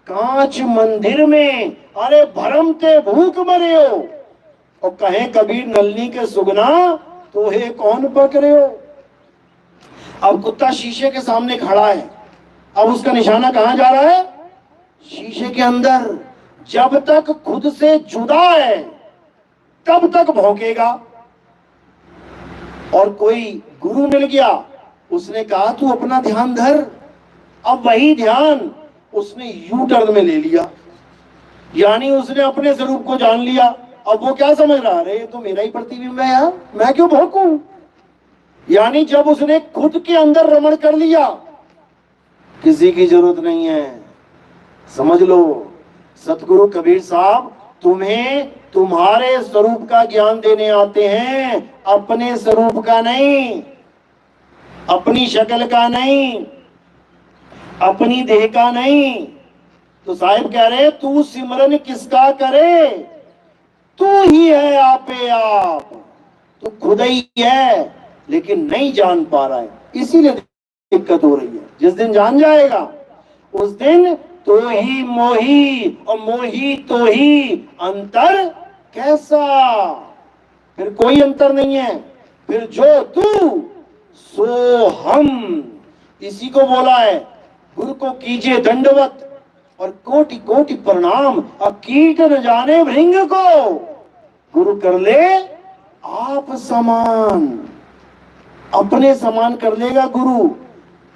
कांच मंदिर में, अरे भरमते भूख मरे हो, और कहे कबीर नलनी के सुगना तो हे कौन पकड़े हो। अब कुत्ता शीशे के सामने खड़ा है, अब उसका निशाना कहां जा रहा है? शीशे के अंदर। जब तक खुद से जुदा है तब तक भौंकेगा। और कोई गुरु मिल गया, उसने कहा तू अपना ध्यान धर, अब वही ध्यान उसने यू टर्न में ले लिया, यानी उसने अपने स्वरूप को जान लिया। अब वो क्या समझ रहा है, ये तो मेरा ही प्रतिबिंब है यार, मैं क्यों भौंकूं। यानी जब उसने खुद के अंदर रमण कर लिया, किसी की जरूरत नहीं है। समझ लो, सतगुरु कबीर साहब तुम्हें तुम्हारे स्वरूप का ज्ञान देने आते हैं, अपने स्वरूप का नहीं, अपनी शक्ल का नहीं, अपनी देह का नहीं। तो साहिब कह रहे तू सिमरन किसका करे, तू ही है आपे आप, तू खुद ही है, लेकिन नहीं जान पा रहा है, इसीलिए दिक्कत हो रही है। जिस दिन जान जाएगा उस दिन तो ही मोही, और मोही तो ही, अंतर कैसा, फिर कोई अंतर नहीं है। फिर जो तू सो हम, इसी को बोला है गुरु को कीजिए दंडवत और कोटि कोटि प्रणाम, अब कीट न जाने भृंग को, गुरु कर ले आप समान, अपने समान कर लेगा गुरु।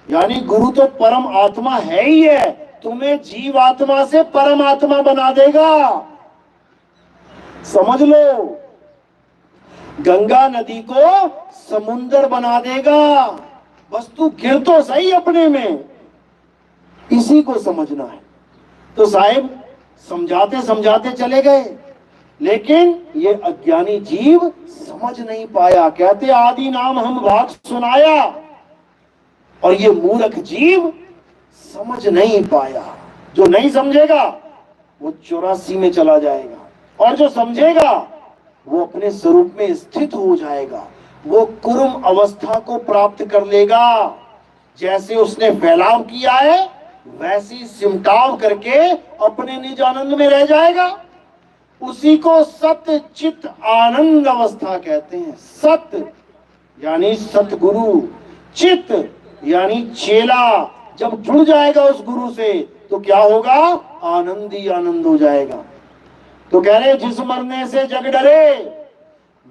यानी गुरु तो परम आत्मा है ही है, तुम्हें जीव आत्मा से परम आत्मा बना देगा। समझ लो, गंगा नदी को समुंदर बना देगा, बस तू गिर तो सही अपने में, इसी को समझना है। तो साहिब समझाते समझाते चले गए, लेकिन ये अज्ञानी जीव समझ नहीं पाया। कहते आदि नाम हम भाग सुनाया, और ये मूर्ख जीव समझ नहीं पाया। जो नहीं समझेगा वो 84 में चला जाएगा, और जो समझेगा वो अपने स्वरूप में स्थित हो जाएगा, वो कुर्म अवस्था को प्राप्त कर लेगा। जैसे उसने फैलाव किया है वैसी सिमटाव करके अपने निज आनंद में रह जाएगा। उसी को सत्य चित आनंद अवस्था कहते हैं। सत्य यानी सतगुरु, चित यानी चेला जब जुड़ जाएगा उस गुरु से तो क्या होगा? आनंद ही आनंद हो जाएगा। तो कह रहे जिस मरने से जग डरे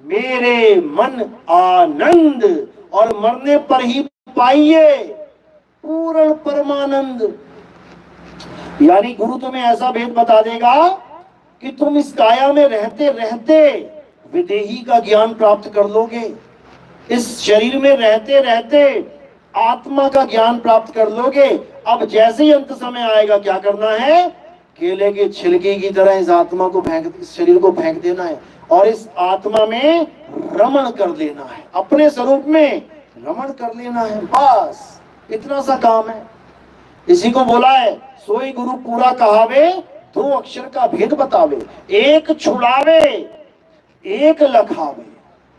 मेरे मन आनंद, और मरने पर ही पाइए पूर्ण परमानंद। यानी गुरु तुम्हें ऐसा भेद बता देगा कि तुम इस काया में रहते रहते विदेही का ज्ञान प्राप्त कर लोगे, इस शरीर में रहते रहते आत्मा का ज्ञान प्राप्त कर लोगे। अब जैसे ही अंत समय आएगा, क्या करना है? केले के छिलके की तरह इस आत्मा को इस शरीर को फेंक देना है और इस आत्मा में रमण कर लेना है, अपने स्वरूप में रमण कर लेना है। बस इतना सा काम है। इसी को बोला है, सोई गुरु पूरा कहावे, दो अक्षर का भेद बतावे, एक छुड़ावे एक लखावे।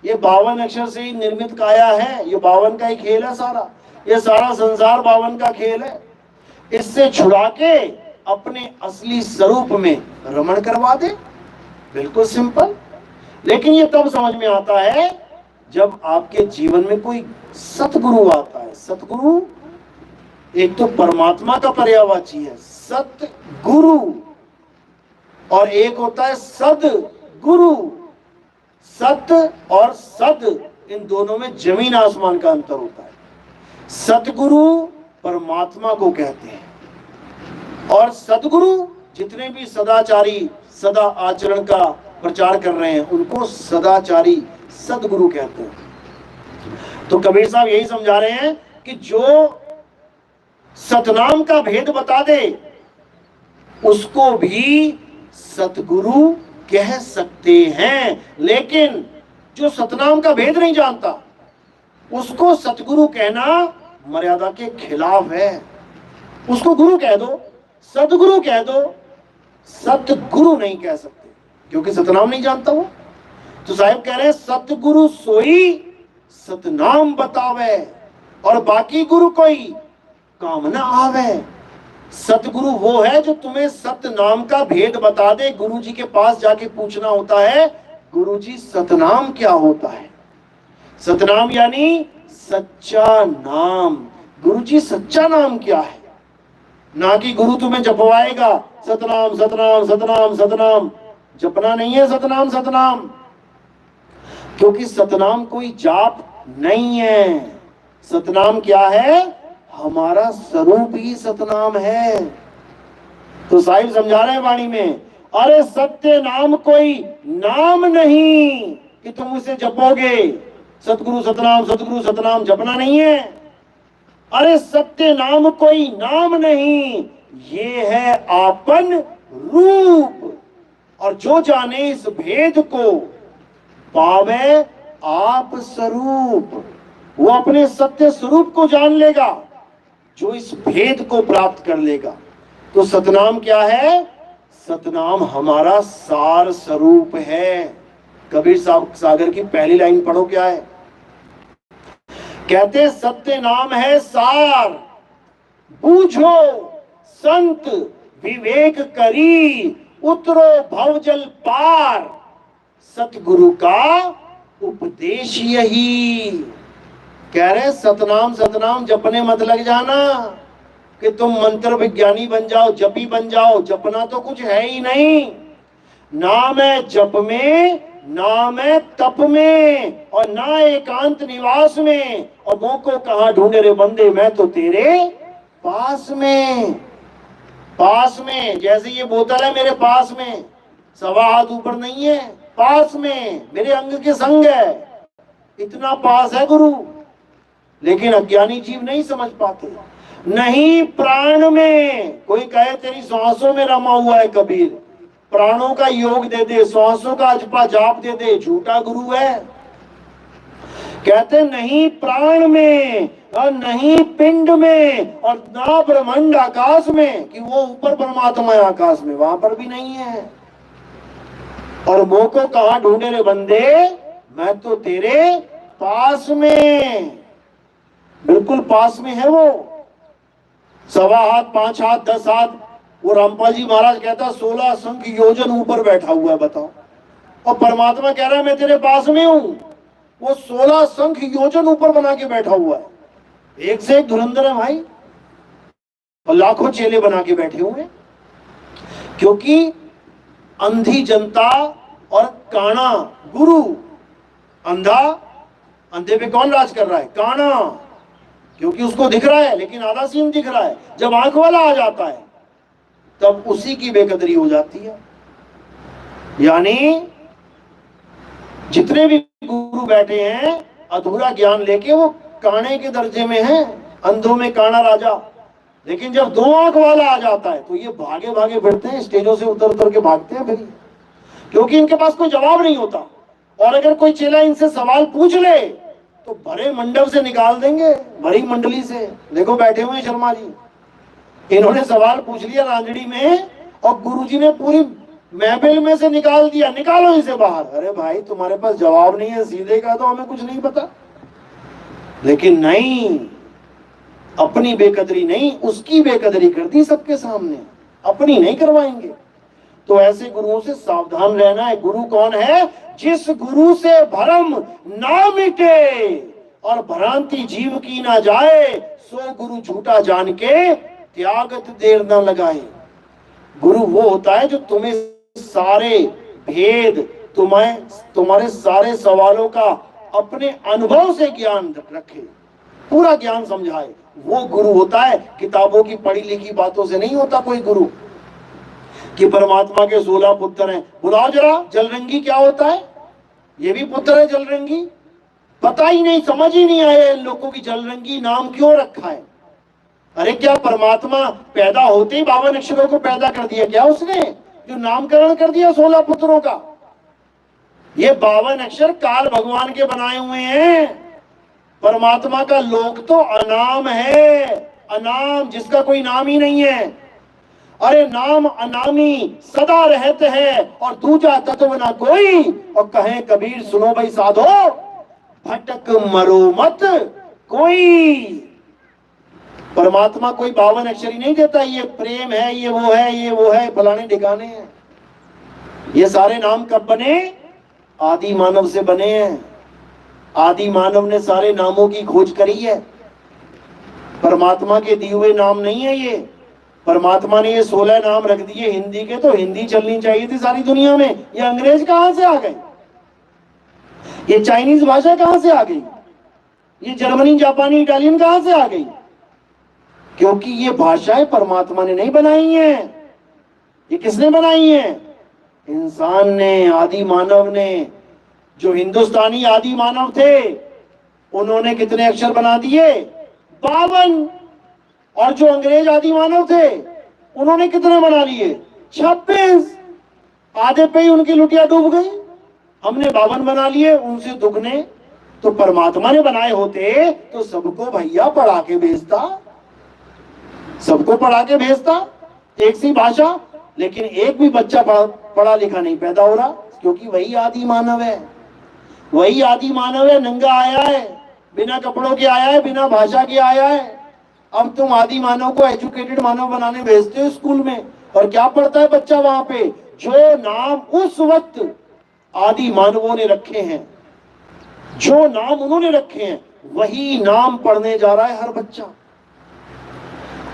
ये 52 अक्षर से ही निर्मित काया है, ये 52 का ही खेल है सारा, ये सारा संसार 52 का खेल है। इससे छुड़ा के अपने असली स्वरूप में रमण करवा दे, बिल्कुल सिंपल। लेकिन ये तब समझ में आता है जब आपके जीवन में कोई सतगुरु आता है। सतगुरु एक तो परमात्मा का पर्यायवाची है सतगुरु, और एक होता है सदगुरु। सत और सद, इन दोनों में जमीन आसमान का अंतर होता है। सतगुरु परमात्मा को कहते हैं और सदगुरु जितने भी सदाचारी, सदा आचरण का प्रचार कर रहे हैं, उनको सदाचारी सदगुरु कहते हैं। तो कबीर साहब यही समझा रहे हैं कि जो सतनाम का भेद बता दे उसको भी सतगुरु कह सकते हैं। लेकिन जो सतनाम का भेद नहीं जानता उसको सतगुरु कहना मर्यादा के खिलाफ है। उसको गुरु कह दो, सदगुरु कह दो, सतगुरु नहीं कह सकते क्योंकि सतनाम नहीं जानता वो। तो साहिब कह रहे हैं सतगुरु सोई सतनाम बतावे और बाकी गुरु कोई काम ना आवे। सतगुरु वो है जो तुम्हें सतनाम का भेद बता दे। गुरु जी के पास जाके पूछना होता है, गुरु जी सतनाम क्या होता है? सतनाम यानी सच्चा नाम। गुरु जी सच्चा नाम क्या है? ना कि गुरु तुम्हें जपवाएगा सतनाम सतनाम सतनाम सतनाम। जपना नहीं है सतनाम सतनाम, क्योंकि सतनाम कोई जाप नहीं है। सतनाम क्या है? हमारा स्वरूप ही सतनाम है। तो साहिब समझा रहे हैं वाणी में, अरे सत्य नाम कोई नाम नहीं कि तुम उसे जपोगे। सतगुरु सतनाम जपना नहीं है। अरे सत्य नाम कोई नाम नहीं, ये है आपन रूप। और जो जाने इस भेद को पावे आप स्वरूप, वो अपने सत्य स्वरूप को जान लेगा जो इस भेद को प्राप्त कर लेगा। तो सतनाम क्या है? सतनाम हमारा सार स्वरूप है। कबीर सागर की पहली लाइन पढ़ो, क्या है? कहते सत्य नाम है सार, बूझो संत विवेक करी, उतरो भवजल पार। सतगुरु का उपदेश यही। कह रहे सतनाम सतनाम जपने मत लग जाना कि तुम मंत्र विज्ञानी बन जाओ, जपी बन जाओ। जपना तो कुछ है ही नहीं। नाम है जप में, नाम है तप में, और ना एकांत निवास में। और मुंह को कहां ढूंढे रे बंदे, मैं तो तेरे पास में। पास में, जैसे ये बोतल है मेरे पास में, 1.25 हाथ ऊपर नहीं है, पास में, मेरे अंग के संग है। इतना पास है गुरु। लेकिन अज्ञानी जीव नहीं समझ पाते। नहीं प्राण में, कोई कहे तेरी सांसों में रमा हुआ है कबीर, प्राणों का योग दे दे, सांसों का अजपा जाप दे दे, झूठा गुरु है। कहते नहीं प्राण में और नहीं पिंड में और ना ब्रह्मांड आकाश में, कि वो ऊपर परमात्मा है आकाश में, वहां पर भी नहीं है। और मोह को कहां ढूंढे रे बंदे, मैं तो तेरे पास में, बिल्कुल पास में है वो। 1.25 हाथ, 5 हाथ, 10 हाथ। वो रामपाल जी महाराज कहता 16 संख योजन ऊपर बैठा हुआ है, बताओ। और परमात्मा कह रहा है मैं तेरे पास में हूं। वो 16 संख योजन ऊपर बना के बैठा हुआ है। एक से एक धुरंधर है भाई, और लाखों चेले बना के बैठे हुए। क्योंकि अंधी जनता और काना गुरु। अंधा, अंधे पे कौन राज कर रहा है? काना, क्योंकि उसको दिख रहा है लेकिन आधा सीन दिख रहा है। जब आंख वाला आ जाता है तब उसी की बेकदरी हो जाती है। यानी जितने भी गुरु बैठे हैं अधूरा ज्ञान लेके वो काणे के दर्जे में हैं, अंधों में काना राजा। लेकिन जब दो आंख वाला आ जाता है तो ये भागे भागे फिरते हैं, स्टेजों से उतर उतर के भागते हैं फिर, क्योंकि इनके पास कोई जवाब नहीं होता। और अगर कोई चेला इनसे सवाल पूछ ले तो भरे मंडप से निकाल देंगे, भरी मंडली से। देखो बैठे हुए हैं शर्मा जी, इन्होंने सवाल पूछ लिया रांझड़ी में और गुरुजी ने पूरी महफिल में से निकाल दिया, निकालो इसे बाहर। अरे भाई तुम्हारे पास जवाब नहीं है सीधे का, तो हमें कुछ नहीं पता। लेकिन नहीं, अपनी बेकदरी नहीं, उसकी बेकदरी कर दी सबके सामने, अपनी नहीं करवाएंगे। तो ऐसे गुरुओं से सावधान रहना है। गुरु कौन है? जिस गुरु से भरम ना मिटे और भ्रांति जीव की ना जाए, सो गुरु झूठा जान के त्यागत देर ना लगाए। गुरु वो होता है जो तुम्हें सारे भेद, तुम्हारे सारे सवालों का अपने अनुभव से ज्ञान रखे, पूरा ज्ञान समझाए। वो गुरु होता है, किताबों की पढ़ी लिखी बातों से नहीं होता कोई गुरु। कि परमात्मा के 16 पुत्र हैं, बुलाओ जरा जलरंगी क्या होता है, ये भी पुत्र है जलरंगी। पता ही नहीं, समझ ही नहीं आया इन लोगों की जलरंगी नाम क्यों रखा है। अरे क्या परमात्मा पैदा होते ही 52 अक्षरों को पैदा कर दिया क्या उसने, जो नामकरण कर दिया 16 पुत्रों का? ये 52 अक्षर काल भगवान के बनाए हुए हैं। परमात्मा का लोक तो अनाम है, अनाम जिसका कोई नाम ही नहीं है। अरे नाम अनामी सदा रहते हैं और दूजा तत्व ना कोई। और कहे कबीर सुनो भाई साधो, भटक मरो मत कोई। परमात्मा कोई 52 अक्षर ही नहीं देता, ये प्रेम है, ये वो है, ये वो है, फलाने ठिकाने हैं। ये सारे नाम कब बने? आदि मानव से बने हैं। आदि मानव ने सारे नामों की खोज करी है। परमात्मा के दिए हुए नाम नहीं है ये। परमात्मा ने ये 16 नाम रख दिए हिंदी के, तो हिंदी चलनी चाहिए थी सारी दुनिया में। ये अंग्रेज कहां से आ गए? ये चाइनीज भाषा कहां से आ गई? ये जर्मनी, जापानी, इटालियन कहां से आ गई? क्योंकि ये भाषाएं परमात्मा ने नहीं बनाई हैं। ये किसने बनाई हैं? इंसान ने, आदि मानव ने। जो हिंदुस्तानी आदि मानव थे उन्होंने कितने अक्षर बना दिए? 52। और जो अंग्रेज आदि मानव थे उन्होंने कितने बना लिए? 26। आधे पे ही उनकी लुटिया डूब गई। हमने 52 बना लिए, उनसे दुगने। तो परमात्मा ने बनाए होते तो सबको भैया पढ़ा के भेजता, सबको पढ़ा के भेजता, एक सी भाषा। लेकिन एक भी बच्चा पढ़ा लिखा नहीं पैदा हो रहा, क्योंकि वही आदि मानव है। वही आदि मानव है, नंगा आया है, बिना कपड़ों के आया है, बिना भाषा के आया है। अब तुम आदि मानव को एजुकेटेड मानव बनाने भेजते हो स्कूल में, और क्या पढ़ता है बच्चा वहां पे? जो नाम उस वक्त आदि मानवों ने रखे हैं, जो नाम उन्होंने रखे हैं, वही नाम पढ़ने जा रहा है हर बच्चा।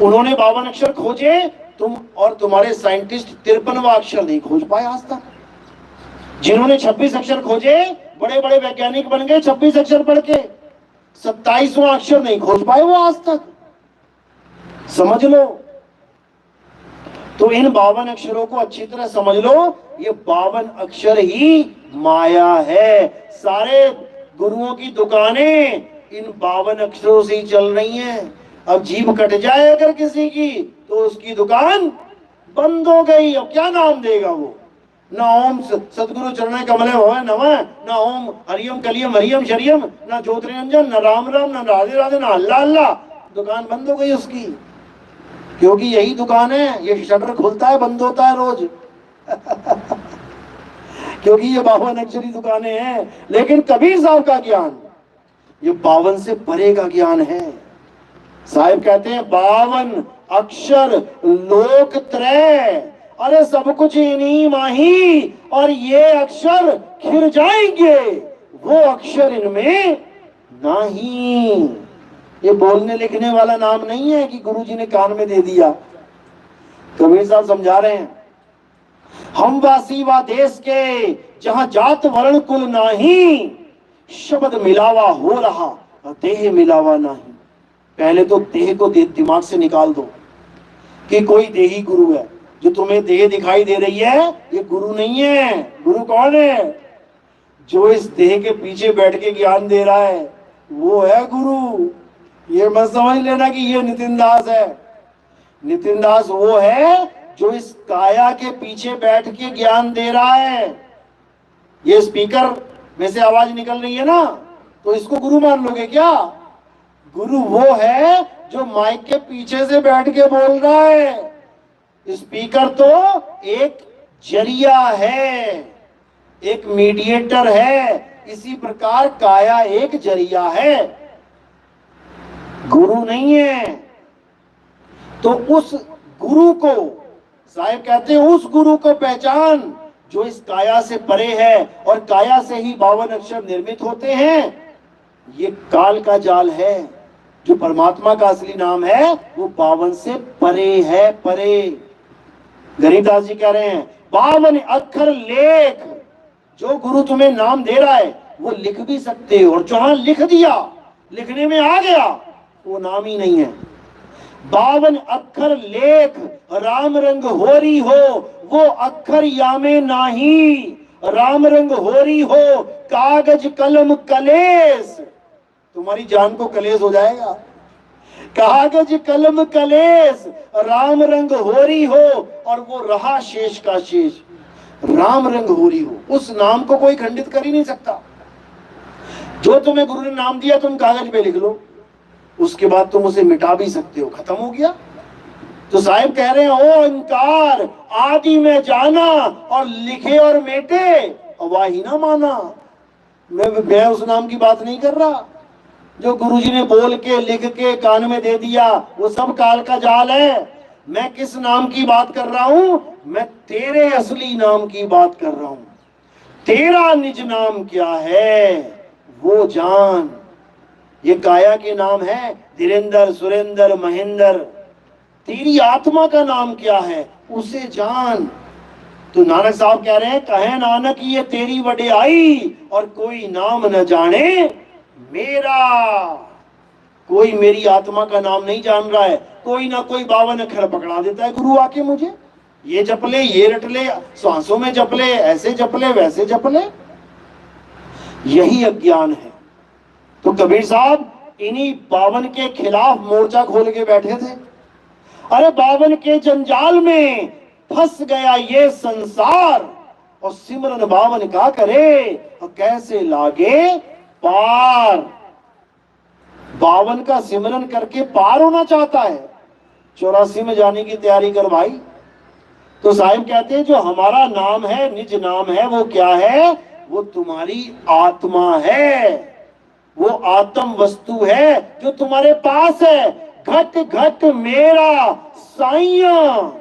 उन्होंने 52 अक्षर खोजे, तुम और तुम्हारे साइंटिस्ट 53वां अक्षर नहीं खोज पाए आज तक। जिन्होंने 26 अक्षर खोजे, बड़े बड़े वैज्ञानिक बन गए 26 अक्षर पढ़ के, 27वां अक्षर नहीं खोज पाए वो आज तक। समझ लो। तो इन 52 अक्षरों को अच्छी तरह समझ लो। ये 52 अक्षर ही माया है। सारे गुरुओं की दुकानें इन 52 अक्षरों से ही चल रही हैं। अब जीभ कट जाए अगर किसी की तो उसकी दुकान बंद हो गई। अब क्या नाम देगा वो? न ओम सदगुरु चरण कमले भव नमः, न ओम हरियम कलियम हरियम शरियम, न ज्योतिरंजन, न राम राम, न राधे राधे, न अल्लाह अल्लाह। दुकान बंद हो गई उसकी, क्योंकि यही दुकान है। ये शटर खुलता है, बंद होता है रोज क्योंकि ये 52 अक्षरी दुकानें हैं। लेकिन कबीर साहब का ज्ञान ये 52 से परे का ज्ञान है। साहिब कहते हैं 52 अक्षर लोक त्रय, अरे सब कुछ इन्हीं माही, और ये अक्षर खिर जाएंगे, वो अक्षर इनमें नहीं। ये बोलने लिखने वाला नाम नहीं है कि गुरुजी ने कान में दे दिया। कबीर साहब समझा रहे हैं, हम वासी वा देश के जहां जात वर्ण कुल नाही, शब्द मिलावा हो रहा देह मिलावा नहीं। पहले तो देह को दिमाग से निकाल दो कि कोई देही गुरु है। जो तुम्हें देह दिखाई दे रही है ये गुरु नहीं है। गुरु कौन है? जो इस देह के पीछे बैठ के ज्ञान दे रहा है वो है गुरु। ये मत समझ लेना कि ये नितिन दास है। नितिन दास वो है जो इस काया के पीछे बैठ के ज्ञान दे रहा है। ये स्पीकर में से आवाज निकल रही है ना, तो इसको गुरु मान लोगे क्या? गुरु वो है जो माइक के पीछे से बैठ के बोल रहा है। स्पीकर तो एक जरिया है, एक मीडिएटर है। इसी प्रकार काया एक जरिया है, गुरु नहीं है। तो उस गुरु को साहिब कहते हैं, उस गुरु को पहचान जो इस काया से परे है, और काया से ही 52 अक्षर निर्मित होते हैं। ये काल का जाल है। जो परमात्मा का असली नाम है वो 52 से परे है, परे। गरीबदास जी कह रहे हैं 52 अक्षर लेख। जो गुरु तुम्हें नाम दे रहा है वो लिख भी सकते हो, और जहां लिख दिया, लिखने में आ गया, वो नाम ही नहीं है। 52 अक्षर लेख राम रंग होरी हो, वो अक्षर यामे नाही। राम रंग होरी हो कागज कलम कलेस। तुम्हारी जान को कलेस हो जाएगा। कागज कलम कलेस राम रंग होरी हो, और वो रहा शेष का शेष। राम रंग होरी हो, उस नाम को कोई खंडित कर ही नहीं सकता। जो तुम्हें गुरु ने नाम दिया तुम कागज पे लिख लो, उसके बाद तुम उसे मिटा भी सकते हो, खत्म हो गया। तो साहिब कह रहे हैं ओ अंकार आदि में जाना, और लिखे और मेटे वाही ना माना। मैं उस नाम की बात नहीं कर रहा जो गुरुजी ने बोल के लिख के कान में दे दिया, वो सब काल का जाल है। मैं किस नाम की बात कर रहा हूं? मैं तेरे असली नाम की बात कर रहा हूं। तेरा निज नाम क्या है वो जान। ये काया के नाम है धीरेंद्र, सुरेंद्र, महेंद्र। तेरी आत्मा का नाम क्या है उसे जान। तो नानक साहब कह रहे हैं कहे नानक ये तेरी वडियाई, और कोई नाम न जाने मेरा। कोई मेरी आत्मा का नाम नहीं जान रहा है। कोई ना कोई 52 अक्षर पकड़ा देता है गुरु आके मुझे, ये जप ले, ये रट ले, सांसों में जप ले, ऐसे जप ले, वैसे जप ले। यही अज्ञान है। तो कबीर साहब इन्हीं 52 के खिलाफ मोर्चा खोल के बैठे थे। अरे 52 के जंजाल में फंस गया ये संसार, और सिमरन 52 का करे और कैसे लागे पार। 52 का सिमरन करके पार होना चाहता है, 84 में जाने की तैयारी कर भाई। तो साहिब कहते हैं जो हमारा नाम है, निज नाम है, वो क्या है? वो तुम्हारी आत्मा है। वो आत्म वस्तु है जो तुम्हारे पास है। घट घट मेरा साइया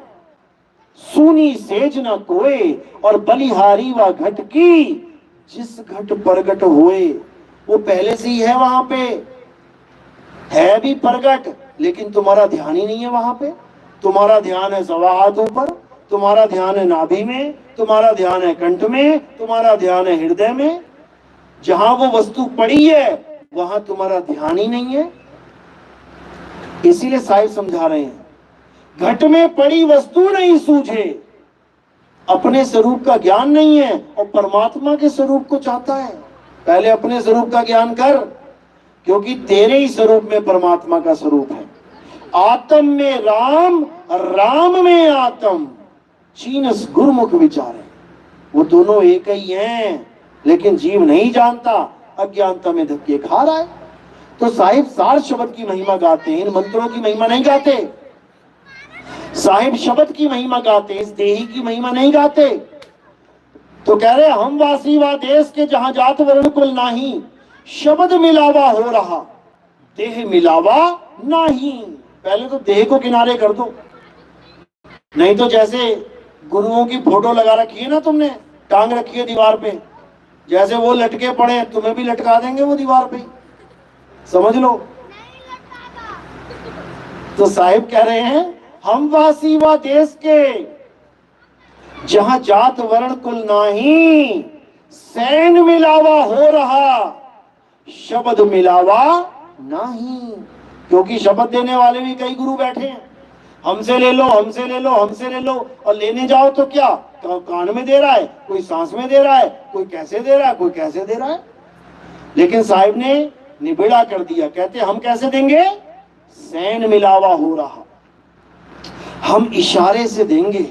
सुनी सेज न कोई, और बलिहारी व घट की जिस घट प्रगट होए। वो पहले से ही है, वहां पे है भी प्रगट, लेकिन तुम्हारा ध्यान ही नहीं है वहां पे। तुम्हारा ध्यान है सवा हाथ ऊपर, तुम्हारा ध्यान है नाभि में, तुम्हारा ध्यान है कंठ में, तुम्हारा ध्यान है हृदय में। जहां वो वस्तु पड़ी है वहां तुम्हारा ध्यान ही नहीं है। इसीलिए साहिब समझा रहे हैं घट में पड़ी वस्तु नहीं सूझे। अपने स्वरूप का ज्ञान नहीं है और परमात्मा के स्वरूप को चाहता है। पहले अपने स्वरूप का ज्ञान कर, क्योंकि तेरे ही स्वरूप में परमात्मा का स्वरूप है। आत्म में राम, राम में आत्म, चीनस गुरुमुख विचारे। वो दोनों एक ही हैं, लेकिन जीव नहीं जानता, अज्ञानता में धक्के खा रहा है। तो साहिब सार शब्द की महिमा गाते हैं, इन मंत्रों की महिमा नहीं गाते। साहिब शब्द की महिमा गाते, इस देही की महिमा नहीं गाते। तो कह रहे हम वासी वा देश के जहां जात वर्ण कुल नाही, शब्द मिलावा हो रहा देह मिलावा नहीं। पहले तो देह को किनारे कर दो, नहीं तो जैसे गुरुओं की फोटो लगा रखी है ना तुमने, टांग रखी है दीवार पे, जैसे वो लटके पड़े तुम्हें भी लटका देंगे वो दीवार पे, समझ लो। तो साहिब कह रहे हैं हम वासी व देश के जहां जात वर्ण कुल नाही, सैन मिलावा हो रहा शब्द मिलावा नहीं। क्योंकि शब्द देने वाले भी कई गुरु बैठे हैं। हमसे ले लो, हमसे ले लो, हमसे ले लो। और लेने जाओ तो क्या, कान में दे रहा है, कोई सांस में दे रहा है, कोई कैसे दे रहा है, कोई कैसे दे रहा है। लेकिन साहिब ने निबिड़ा कर दिया, कहते हम कैसे देंगे, सैन मिलावा हो रहा, हम इशारे से देंगे,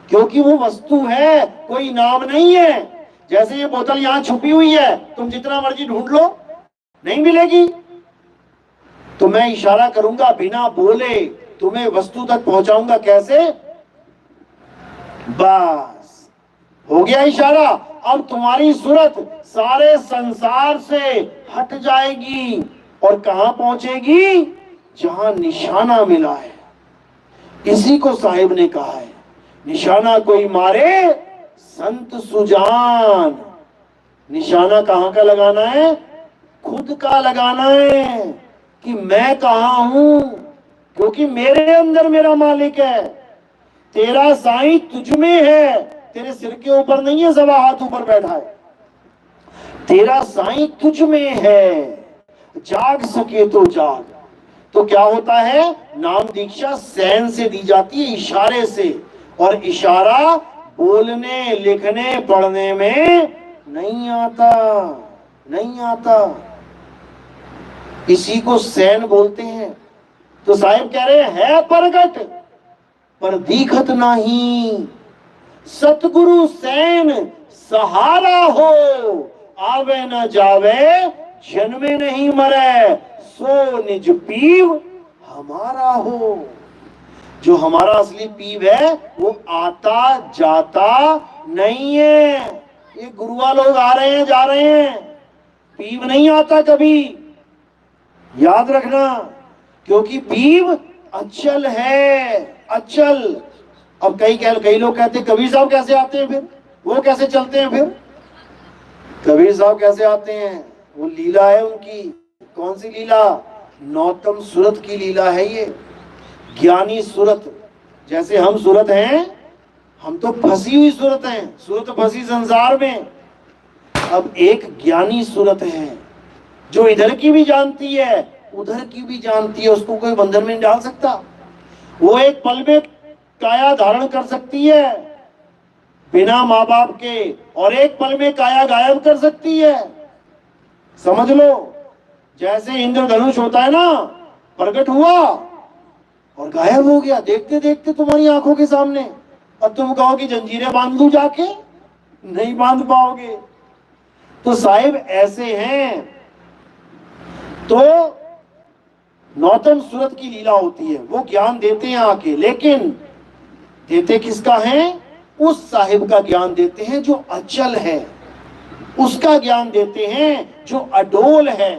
क्योंकि वो वस्तु है, कोई नाम नहीं है। जैसे ये बोतल यहां छुपी हुई है, तुम जितना मर्जी ढूंढ लो नहीं मिलेगी, तो मैं इशारा करूंगा, बिना बोले तुम्हें वस्तु तक पहुंचाऊंगा। कैसे, बस हो गया इशारा। अब तुम्हारी सूरत सारे संसार से हट जाएगी और कहां पहुंचेगी, जहां निशाना मिला है। इसी को साहिब ने कहा है, निशाना कोई मारे संत सुजान। निशाना कहां का लगाना है, खुद का लगाना है कि मैं कहां हूं, क्योंकि मेरे अंदर मेरा मालिक है। तेरा साईं तुझ में है, तेरे सिर के ऊपर नहीं है, सवा हाथ ऊपर बैठा है। तेरा साईं तुझ में है, जाग सके तो जाग। तो क्या होता है, नाम दीक्षा सैन से दी जाती है, इशारे से। और इशारा बोलने लिखने पढ़ने में नहीं आता, नहीं आता। इसी को सैन बोलते हैं। तो साहिब कह रहे है प्रगट पर दीखत नहीं, सतगुरु सैन सहारा हो, आवे न जावे जन्मे नहीं मरे, सो निज पीव हमारा हो। जो हमारा असली पीव है वो आता जाता नहीं है। ये गुरुआ लोग आ रहे हैं जा रहे हैं, पीव नहीं आता कभी, याद रखना। क्योंकि पीव अचल है, अचल। अब कई लोग कहते हैं कबीर साहब कैसे आते हैं, फिर वो कैसे चलते हैं, फिर कबीर साहब कैसे आते हैं, वो लीला है उनकी। कौन सी लीला, नौतम सूरत की लीला है ये, ज्ञानी सूरत। जैसे हम सूरत हैं, हम तो फंसी हुई सूरत हैं, सूरत फंसी संसार में। अब एक ज्ञानी सूरत है जो इधर की भी जानती है उधर की भी जानती है, उसको कोई बंधन में नहीं डाल सकता। वो एक पल में काया धारण कर सकती है बिना माँ बाप के, और एक पल में काया गायब कर सकती है। समझ लो, जैसे इंद्रधनुष होता है ना, प्रकट हुआ और गायब हो गया देखते देखते तुम्हारी आंखों के सामने। और तुम कहो कि जंजीरें बांध लूं जाके, नहीं बांध पाओगे। तो साहिब ऐसे हैं। तो नौतम सूरत की लीला होती है, वो ज्ञान देते हैं आके, लेकिन देते किसका है, उस साहिब का ज्ञान देते हैं जो अचल है, उसका ज्ञान देते हैं जो अडोल है।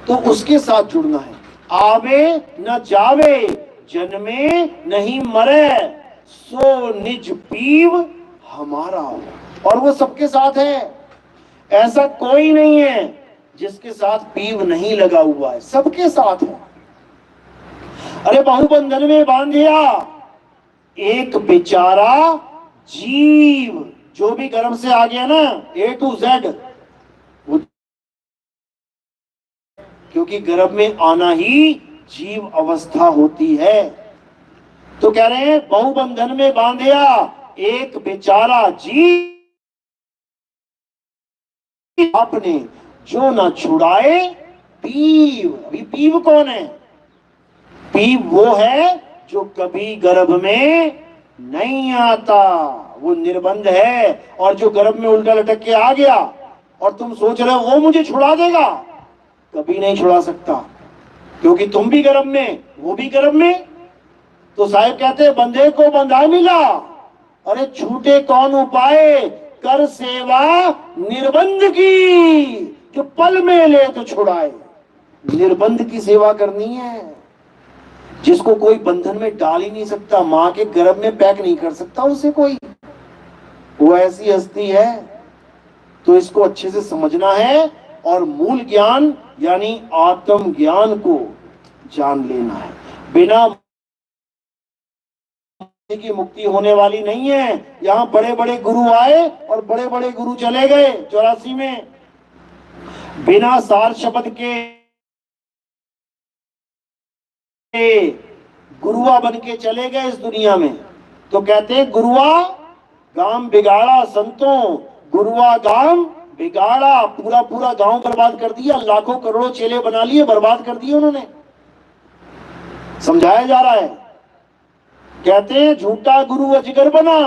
तो उसके साथ जुड़ना है। आवे न जावे जन्मे नहीं मरे, सो निज पीव हमारा हो। और वो सबके साथ है, ऐसा कोई नहीं है जिसके साथ पीव नहीं लगा हुआ है, सबके साथ है। अरे बाहुबंधन में बांधिया एक बेचारा जीव, जो भी गर्भ से आ गया ना, A to Z, क्योंकि गर्भ में आना ही जीव अवस्था होती है। तो कह रहे हैं बहुबंधन में बांधिया एक बेचारा जीव, आपने जो न छुड़ाए पीव। अभी पीव कौन है, पीव वो है जो कभी गर्भ में नहीं आता, वो निर्बंध है। और जो गर्भ में उल्टा लटक के आ गया और तुम सोच रहे हो वो मुझे छुड़ा देगा, कभी नहीं छुड़ा सकता, क्योंकि तुम भी गर्भ में वो भी गर्भ में। तो साहिब कहते हैं बंधे को बंधा मिला, अरे छूटे कौन उपाय, कर सेवा निर्बंध की, जो पल में ले तो छुड़ाए। निर्बंध की सेवा करनी है, जिसको कोई बंधन में डाल ही नहीं सकता, मां के गर्भ में पैक नहीं कर सकता उसे कोई, वो ऐसी हस्ती है। तो इसको अच्छे से समझना है और मूल ज्ञान यानी आत्म ज्ञान को जान लेना है। बिना की मुक्ति होने वाली नहीं है। यहां बड़े बड़े गुरु आए और बड़े बड़े गुरु चले गए 84 में, बिना सार शब्द के गुरुआ बन के चले गए इस दुनिया में। तो कहते हैं गुरुआ गांव बिगाड़ा संतों, गुरुआ गांव बिगाड़ा, पूरा पूरा गांव बर्बाद कर दिया, लाखों करोड़ों चेले बना लिए, बर्बाद कर दिए उन्होंने। समझाया जा रहा है, कहते हैं झूठा गुरु अजगर बना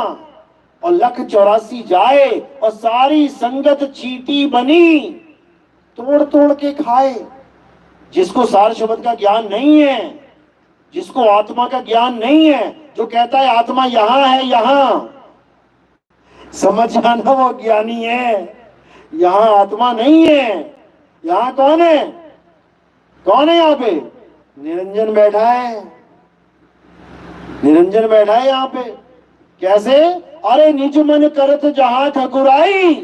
और लख 84 जाए और सारी संगत चींटी बनी, तोड़ तोड़ के खाए। जिसको सार शब्द का ज्ञान नहीं है, जिसको आत्मा का ज्ञान नहीं है, जो कहता है आत्मा यहां है, यहां समझ जाना वो ज्ञानी है। यहां आत्मा नहीं है। यहां कौन है? कौन है यहां पे? निरंजन बैठा है, निरंजन बैठा है यहां पे। कैसे? अरे निज मन करत जहां ठकुराई,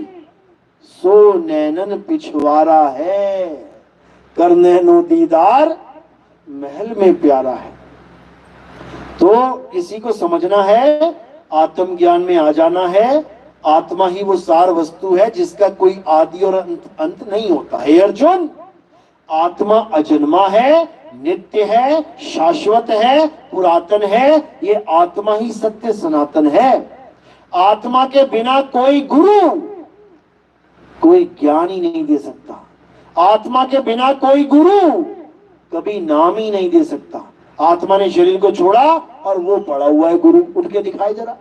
सो नैनन पिछवारा है, कर नैनो दीदार महल में प्यारा है। तो किसी को समझना है, आत्मज्ञान में आ जाना है। आत्मा ही वो सार वस्तु है जिसका कोई आदि और अंत नहीं होता है। अर्जुन, आत्मा अजन्मा है, नित्य है, शाश्वत है, पुरातन है। ये आत्मा ही सत्य सनातन है। आत्मा के बिना कोई गुरु, कोई ज्ञान ही नहीं दे सकता। आत्मा के बिना कोई गुरु कभी नाम ही नहीं दे सकता। आत्मा ने शरीर को छोड़ा और वो पड़ा हुआ है गुरु, उठ के दिखाई जरा।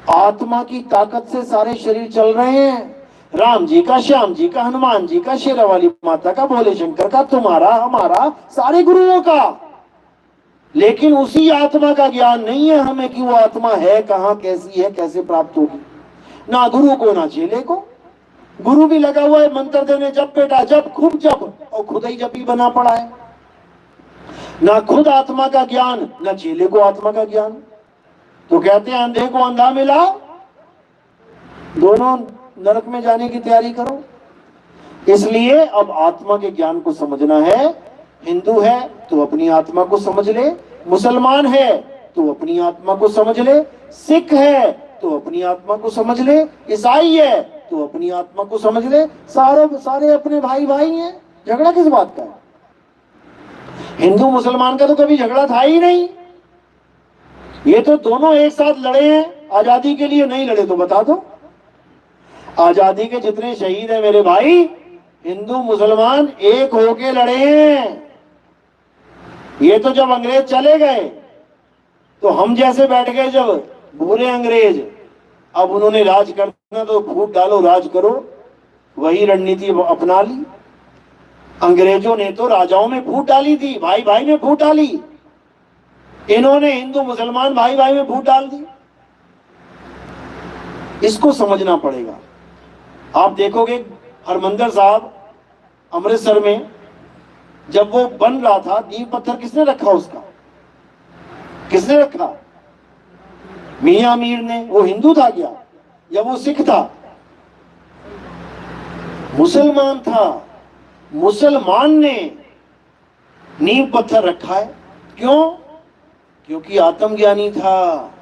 आत्मा की ताकत से सारे शरीर चल रहे हैं। राम जी का, श्याम जी का, हनुमान जी का, शेरा वाली माता का, भोले शंकर का, तुम्हारा, हमारा, सारे गुरुओं का। लेकिन उसी आत्मा का ज्ञान नहीं है हमें कि वो आत्मा है कहां, कैसी है, कैसे प्राप्त होगी। ना गुरु को ना चेले को। गुरु भी लगा हुआ है मंत्र देने, जब बेटा जब, खूब जब, और खुद ही जब ही बना पड़ा है। ना खुद आत्मा का ज्ञान, ना चेले को आत्मा का ज्ञान। तो कहते हैं अंधे को अंधा मिला, दोनों नरक में जाने की तैयारी करो। इसलिए अब आत्मा के ज्ञान को समझना है। हिंदू है तो अपनी आत्मा को समझ ले, मुसलमान है तो अपनी आत्मा को समझ ले, सिख है तो अपनी आत्मा को समझ ले, ईसाई है तो अपनी आत्मा को समझ ले। सारे अपने भाई भाई हैं, झगड़ा किस बात का है? हिंदू मुसलमान का तो कभी झगड़ा था ही नहीं। ये तो दोनों एक साथ लड़े हैं आजादी के लिए। नहीं लड़े तो बता दो। आजादी के जितने शहीद हैं मेरे भाई, हिंदू मुसलमान एक होके लड़े हैं। ये तो जब अंग्रेज चले गए तो हम जैसे बैठ गए, जब बुरे अंग्रेज, अब उन्होंने राज करना तो फूट डालो राज करो, वही रणनीति अपना ली। अंग्रेजों ने तो राजाओं में फूट डाली थी, भाई भाई में फूट डाली। इन्होंने हिंदू मुसलमान भाई भाई में फूट डाल दी। इसको समझना पड़ेगा। आप देखोगे हरमंदिर साहब अमृतसर में जब वो बन रहा था, नींव पत्थर किसने रखा उसका? किसने रखा? मियां मीर ने। वो हिंदू था क्या या वो सिख था? मुसलमान था। मुसलमान ने नींव पत्थर रखा है। क्यों? क्योंकि आत्मज्ञानी था।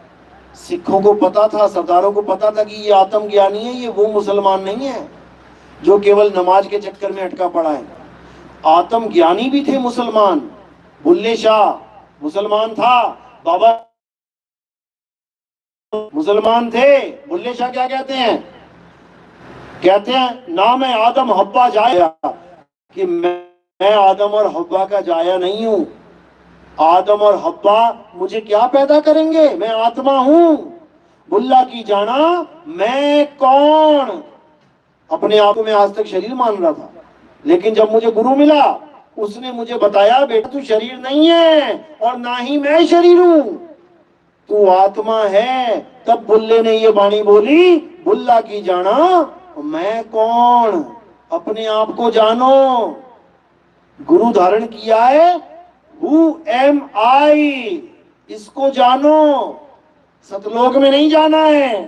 सिखों को पता था, सरदारों को पता था कि ये आत्मज्ञानी है, ये वो मुसलमान नहीं है जो केवल नमाज के चक्कर में अटका पड़ा है। आत्मज्ञानी भी थे मुसलमान। बुल्ले शाह मुसलमान था, बाबा मुसलमान थे। बुल्ले शाह क्या कहते हैं? कहते हैं ना मैं आदम हब्बा जाया, कि मैं आदम और हब्बा का जाया नहीं हूं। आदम और हब्बा मुझे क्या पैदा करेंगे? मैं आत्मा हूं। बुल्ला की जाना मैं कौन? अपने आप में आज तक शरीर मान रहा था, लेकिन जब मुझे गुरु मिला उसने मुझे बताया, बेटा तू शरीर नहीं है और ना ही मैं शरीर हूं, तू आत्मा है। तब बुल्ले ने ये वाणी बोली, बुल्ला की जाना मैं कौन? अपने आप को जानो। गुरु धारण किया है, Who am I? इसको जानो। सतलोक में नहीं जाना है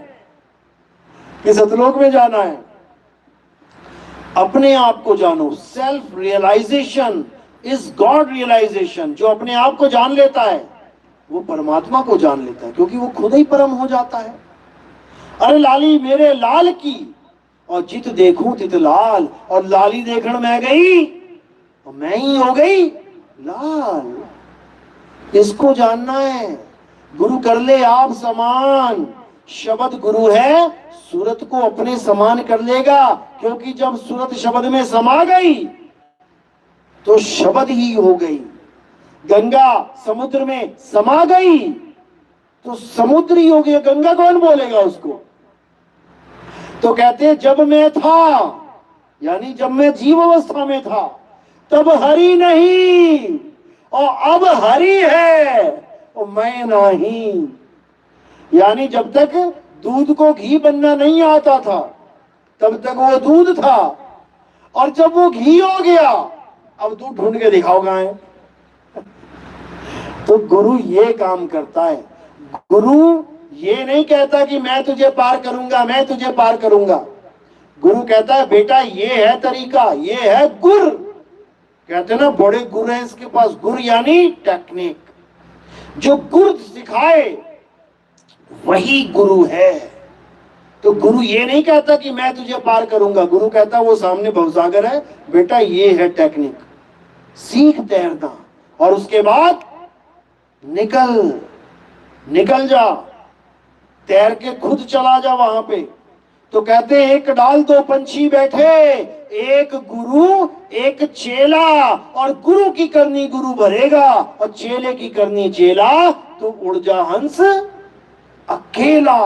कि सतलोक में जाना है। अपने आप को जानो। Self realization is God realization. जो अपने आप को जान लेता है वो परमात्मा को जान लेता है, क्योंकि वो खुद ही परम हो जाता है। अरे लाली मेरे लाल की, और जित देखूं तित लाल, और लाली देखण मैं गई और मैं ही हो गई लाल। इसको जानना है। गुरु कर ले आप समान, शब्द गुरु है, सूरत को अपने समान कर लेगा। क्योंकि जब सूरत शब्द में समा गई तो शब्द ही हो गई। गंगा समुद्र में समा गई तो समुद्र ही हो गया, गंगा कौन बोलेगा उसको। तो कहते जब मैं था, यानी जब मैं जीव अवस्था में था, तब हरि नहीं, और अब हरि है और मैं नहीं। यानी जब तक दूध को घी बनना नहीं आता था तब तक वो दूध था, और जब वो घी हो गया अब दूध ढूंढ के दिखाओ कहां है। तो गुरु ये काम करता है। गुरु ये नहीं कहता कि मैं तुझे पार करूंगा, मैं तुझे पार करूंगा। गुरु कहता है बेटा ये है तरीका, ये है गुर। कहते ना बड़े गुरु हैं इसके पास, गुर यानी टेक्निक। जो गुर सिखाए वही गुरु है। तो गुरु ये नहीं कहता कि मैं तुझे पार करूंगा, गुरु कहता वो सामने भवसागर है, बेटा ये है टेक्निक, सीख तैरना, और उसके बाद निकल जा, तैर के खुद चला जा वहां पे। तो कहते एक डाल दो पंछी बैठे, एक गुरु एक चेला, और गुरु की करनी गुरु भरेगा और चेले की करनी चेला, तो उड़ जा हंस अकेला।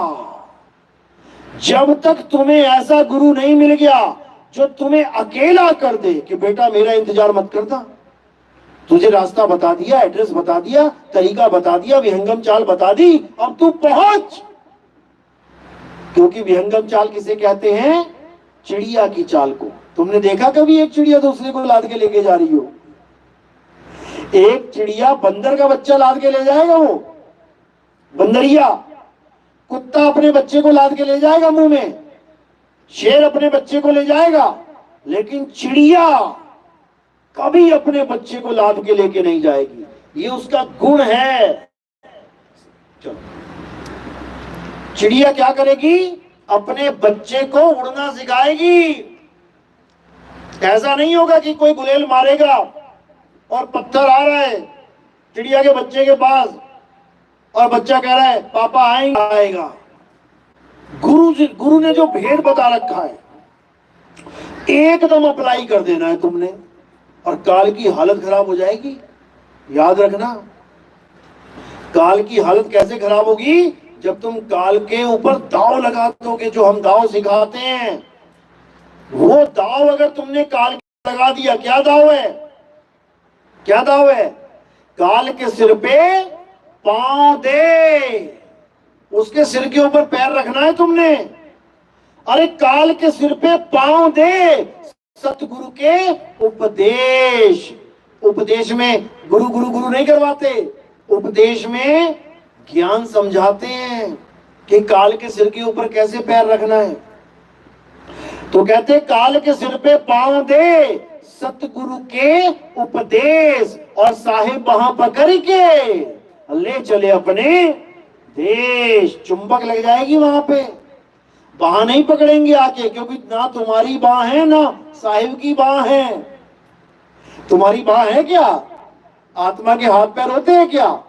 जब तक तुम्हें ऐसा गुरु नहीं मिल गया जो तुम्हें अकेला कर दे कि बेटा मेरा इंतजार मत करना, तुझे रास्ता बता दिया, एड्रेस बता दिया, तरीका बता दिया, विहंगम चाल बता दी, अब तू पहुंच। क्योंकि विहंगम चाल किसे कहते हैं? चिड़िया की चाल को। तुमने देखा कभी एक चिड़िया दूसरे को लाद के लेके जा रही हो? एक चिड़िया बंदर का बच्चा लाद के ले जाएगा, वो बंदरिया। कुत्ता अपने बच्चे को लाद के ले जाएगा मुंह में, शेर अपने बच्चे को ले जाएगा, लेकिन चिड़िया कभी अपने बच्चे को लाद के लेके नहीं जाएगी। ये उसका गुण है। चलो, चिड़िया क्या करेगी? अपने बच्चे को उड़ना सिखाएगी। ऐसा नहीं होगा कि कोई गुलेल मारेगा और पत्थर आ रहा है चिड़िया के बच्चे के पास और बच्चा कह रहा है पापा आएगा। गुरु ने जो भेद बता रखा है एकदम अप्लाई कर देना है तुमने, और काल की हालत खराब हो जाएगी। याद रखना, काल की हालत कैसे खराब होगी? जब तुम काल के ऊपर दाव लगा दोगे। जो हम दाव सिखाते हैं वो दाव अगर तुमने काल के लगा दिया, क्या दाव है? क्या दाव है? काल के सिर पे पांव दे, उसके सिर के ऊपर पैर रखना है तुमने। अरे काल के सिर पे पांव दे, सतगुरु के उपदेश। उपदेश में गुरु गुरु गुरु नहीं करवाते, उपदेश में ज्ञान समझाते हैं कि काल के सिर के ऊपर कैसे पैर रखना है। तो कहते काल के सिर पे पांव दे, सतगुरु के उपदेश, और साहिब वहां पकड़ के ले चले अपने देश। चुंबक लग जाएगी वहां पे, बाह नहीं पकड़ेंगे आके, क्योंकि ना तुम्हारी बाह है ना साहिब की बाह है। तुम्हारी बाह है क्या? आत्मा के हाथ पैर होते हैं क्या?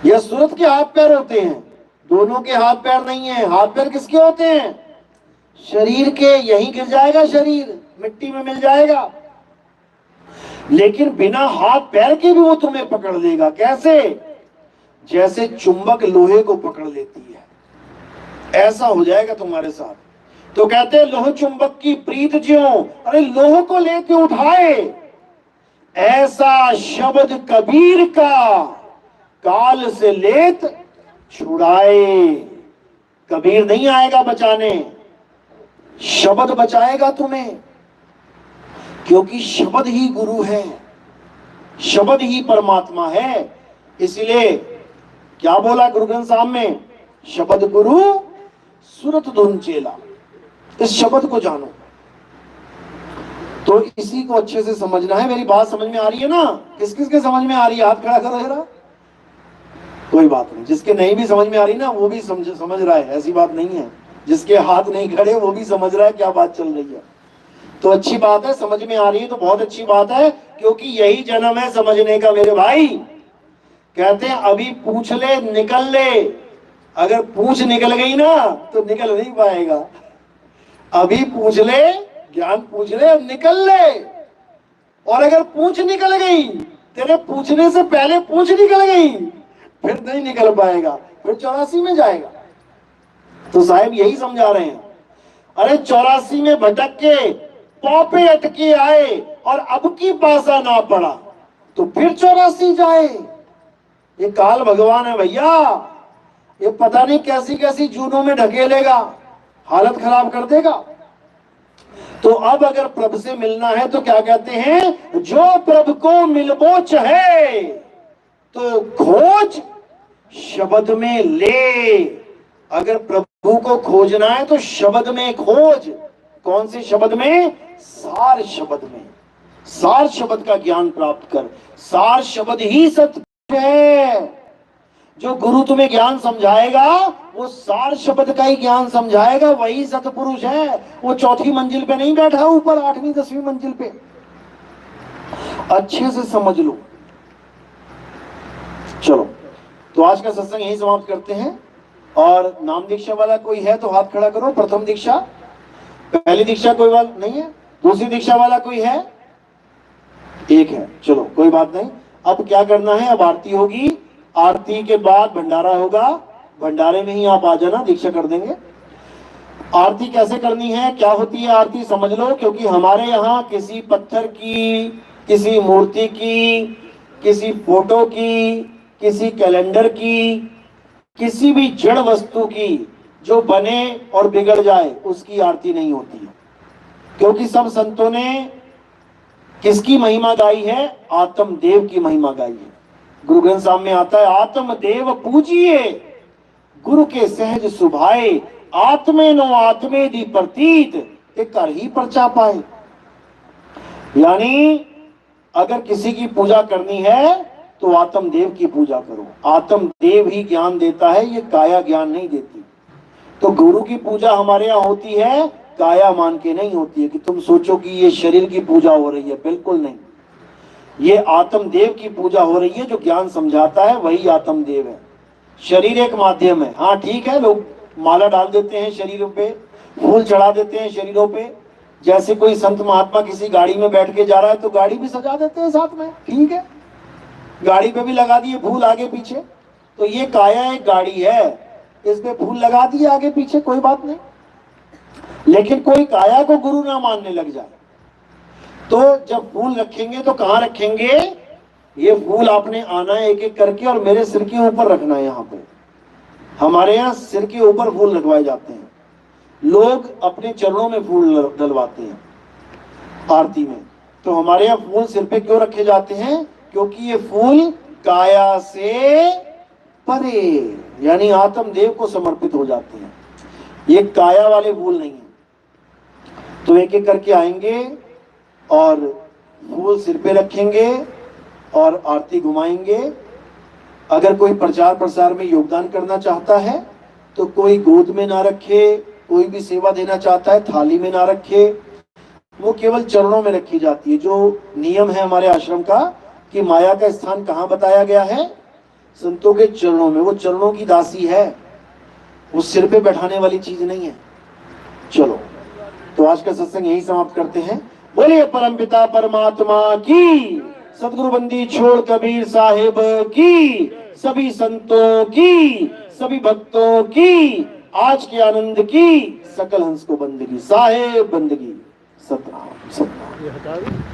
या सूरत के हाथ पैर होते हैं? दोनों के हाथ पैर नहीं है। हाथ पैर किसके होते हैं? शरीर के। यहीं गिर जाएगा शरीर, मिट्टी में मिल जाएगा, लेकिन बिना हाथ पैर के भी वो तुम्हें पकड़ लेगा। कैसे? जैसे चुंबक लोहे को पकड़ लेती है, ऐसा हो जाएगा तुम्हारे साथ। तो कहते हैं लोह चुंबक की प्रीत ज्यों, अरे लोह को लेके उठाए, ऐसा शब्द कबीर का काल से लेत छुड़ाए। कबीर नहीं आएगा बचाने, शब्द बचाएगा तुम्हें, क्योंकि शब्द ही गुरु है, शब्द ही परमात्मा है। इसलिए क्या बोला गुरु ग्रंथ साहब में? शब्द गुरु सूरत धुन चेला। इस शब्द को जानो, तो इसी को अच्छे से समझना है। मेरी बात समझ में आ रही है ना? किस किस के समझ में आ रही है? हाथ खड़ा करो जरा। कोई बात नहीं, जिसके नहीं भी समझ में आ रही ना वो भी समझ रहा है, ऐसी बात नहीं है। जिसके हाथ नहीं खड़े वो भी समझ रहा है क्या बात चल रही है। तो अच्छी बात है, समझ में आ रही है तो बहुत अच्छी बात है, क्योंकि यही जन्म है समझने का मेरे भाई। कहते हैं अभी पूछ ले निकल ले। अगर पूछ निकल गई ना तो निकल नहीं पाएगा। अभी पूछ ले, ज्ञान पूछ ले, निकल ले। और अगर पूछ निकल गई, तेरे पूछने से पहले पूछ निकल गई, फिर नहीं निकल पाएगा, फिर 84 में जाएगा। तो साहब यही समझा रहे हैं। अरे 84 में भटक के पौपे अटके आए और अब की पासा ना पड़ा तो फिर 84 जाए। ये काल भगवान है भैया, ये पता नहीं कैसी कैसी जूनों में ढकेलेगा, हालत खराब कर देगा। तो अब अगर प्रभु से मिलना है तो क्या कहते हैं, जो प्रभु को मिलबो चाहे तो खोज शब्द में ले। अगर प्रभु को खोजना है तो शब्द में खोज। कौन से शब्द में? सार शब्द में। सार शब्द का ज्ञान प्राप्त कर। सार शब्द ही सत्य है। जो गुरु तुम्हें ज्ञान समझाएगा वो सार शब्द का ही ज्ञान समझाएगा, वही सतपुरुष है। वो चौथी मंजिल पे नहीं बैठा, ऊपर 8वीं 10वीं मंजिल पे। अच्छे से समझ लो। चलो, तो आज का सत्संग यही समाप्त करते हैं। और नाम दीक्षा वाला कोई है तो हाथ खड़ा करो। प्रथम दीक्षा, पहली दीक्षा कोई वाला नहीं है? दूसरी दीक्षा वाला कोई है? एक है, चलो कोई बात नहीं। अब क्या करना है, अब आरती होगी, आरती के बाद भंडारा होगा। भंडारे में ही आप आ जाना, दीक्षा कर देंगे। आरती कैसे करनी है, क्या होती है आरती समझ लो। क्योंकि हमारे यहाँ किसी पत्थर की, किसी मूर्ति की, किसी फोटो की, किसी कैलेंडर की, किसी भी जड़ वस्तु की जो बने और बिगड़ जाए उसकी आरती नहीं होती है। क्योंकि सब संतों ने किसकी महिमा गाई है? आत्मदेव की महिमा गाई है। गुरु ग्रंथ साहब में आता है, आत्मदेव पूजिए गुरु के सहज सुभाए, आत्मे नो आत्मे दी प्रतीत ते कर ही परचा पाए। यानी अगर किसी की पूजा करनी है तो आत्मदेव की पूजा करो। आत्मदेव ही ज्ञान देता है, ये काया ज्ञान नहीं देती। तो गुरु की पूजा हमारे यहाँ होती है, काया मान के नहीं होती है कि तुम सोचो कि ये शरीर की पूजा हो रही है, बिल्कुल नहीं। ये आत्मदेव की पूजा हो रही है। जो ज्ञान समझाता है वही आत्मदेव है। शरीर एक माध्यम है। हाँ ठीक है, लोग माला डाल देते हैं शरीरों पे, फूल चढ़ा देते हैं शरीरों पे। जैसे कोई संत महात्मा किसी गाड़ी में बैठ के जा रहा है तो गाड़ी भी सजा देते हैं साथ में, ठीक है, गाड़ी पे भी लगा दिए फूल आगे पीछे। तो ये काया एक गाड़ी है, इस पे फूल लगा दिए आगे पीछे, कोई बात नहीं। लेकिन कोई काया को गुरु ना मानने लग जाए तो जब फूल रखेंगे तो कहाँ रखेंगे? ये फूल आपने आना है एक एक करके और मेरे सिर के ऊपर रखना है। यहाँ पे हमारे यहाँ सिर के ऊपर फूल लगवाए जाते हैं। लोग अपने चरणों में फूल डलवाते हैं आरती में। तो हमारे यहाँ फूल सिर पे क्यों रखे जाते हैं? क्योंकि ये फूल काया से परे, यानी आत्मदेव को समर्पित हो जाते हैं। ये काया वाले फूल नहीं है। तो एक एक करके आएंगे और फूल सिर पे रखेंगे और आरती घुमाएंगे। अगर कोई प्रचार प्रसार में योगदान करना चाहता है तो कोई गोद में ना रखे, कोई भी सेवा देना चाहता है थाली में ना रखे, वो केवल चरणों में रखी जाती है। जो नियम है हमारे आश्रम का कि माया का स्थान कहाँ बताया गया है? संतों के चरणों में। वो चरणों की दासी है, वो सिर पे बैठाने वाली चीज नहीं है। चलो, तो आज का सत्संग यही समाप्त करते हैं। बोलिए परमपिता परमात्मा की, सदगुरु बंदी छोड़ कबीर साहिब की, सभी संतों की, सभी भक्तों की, आज के आनंद की, सकल हंस को बंदगी, साहेब बंदगी। सतनाम सतनाम।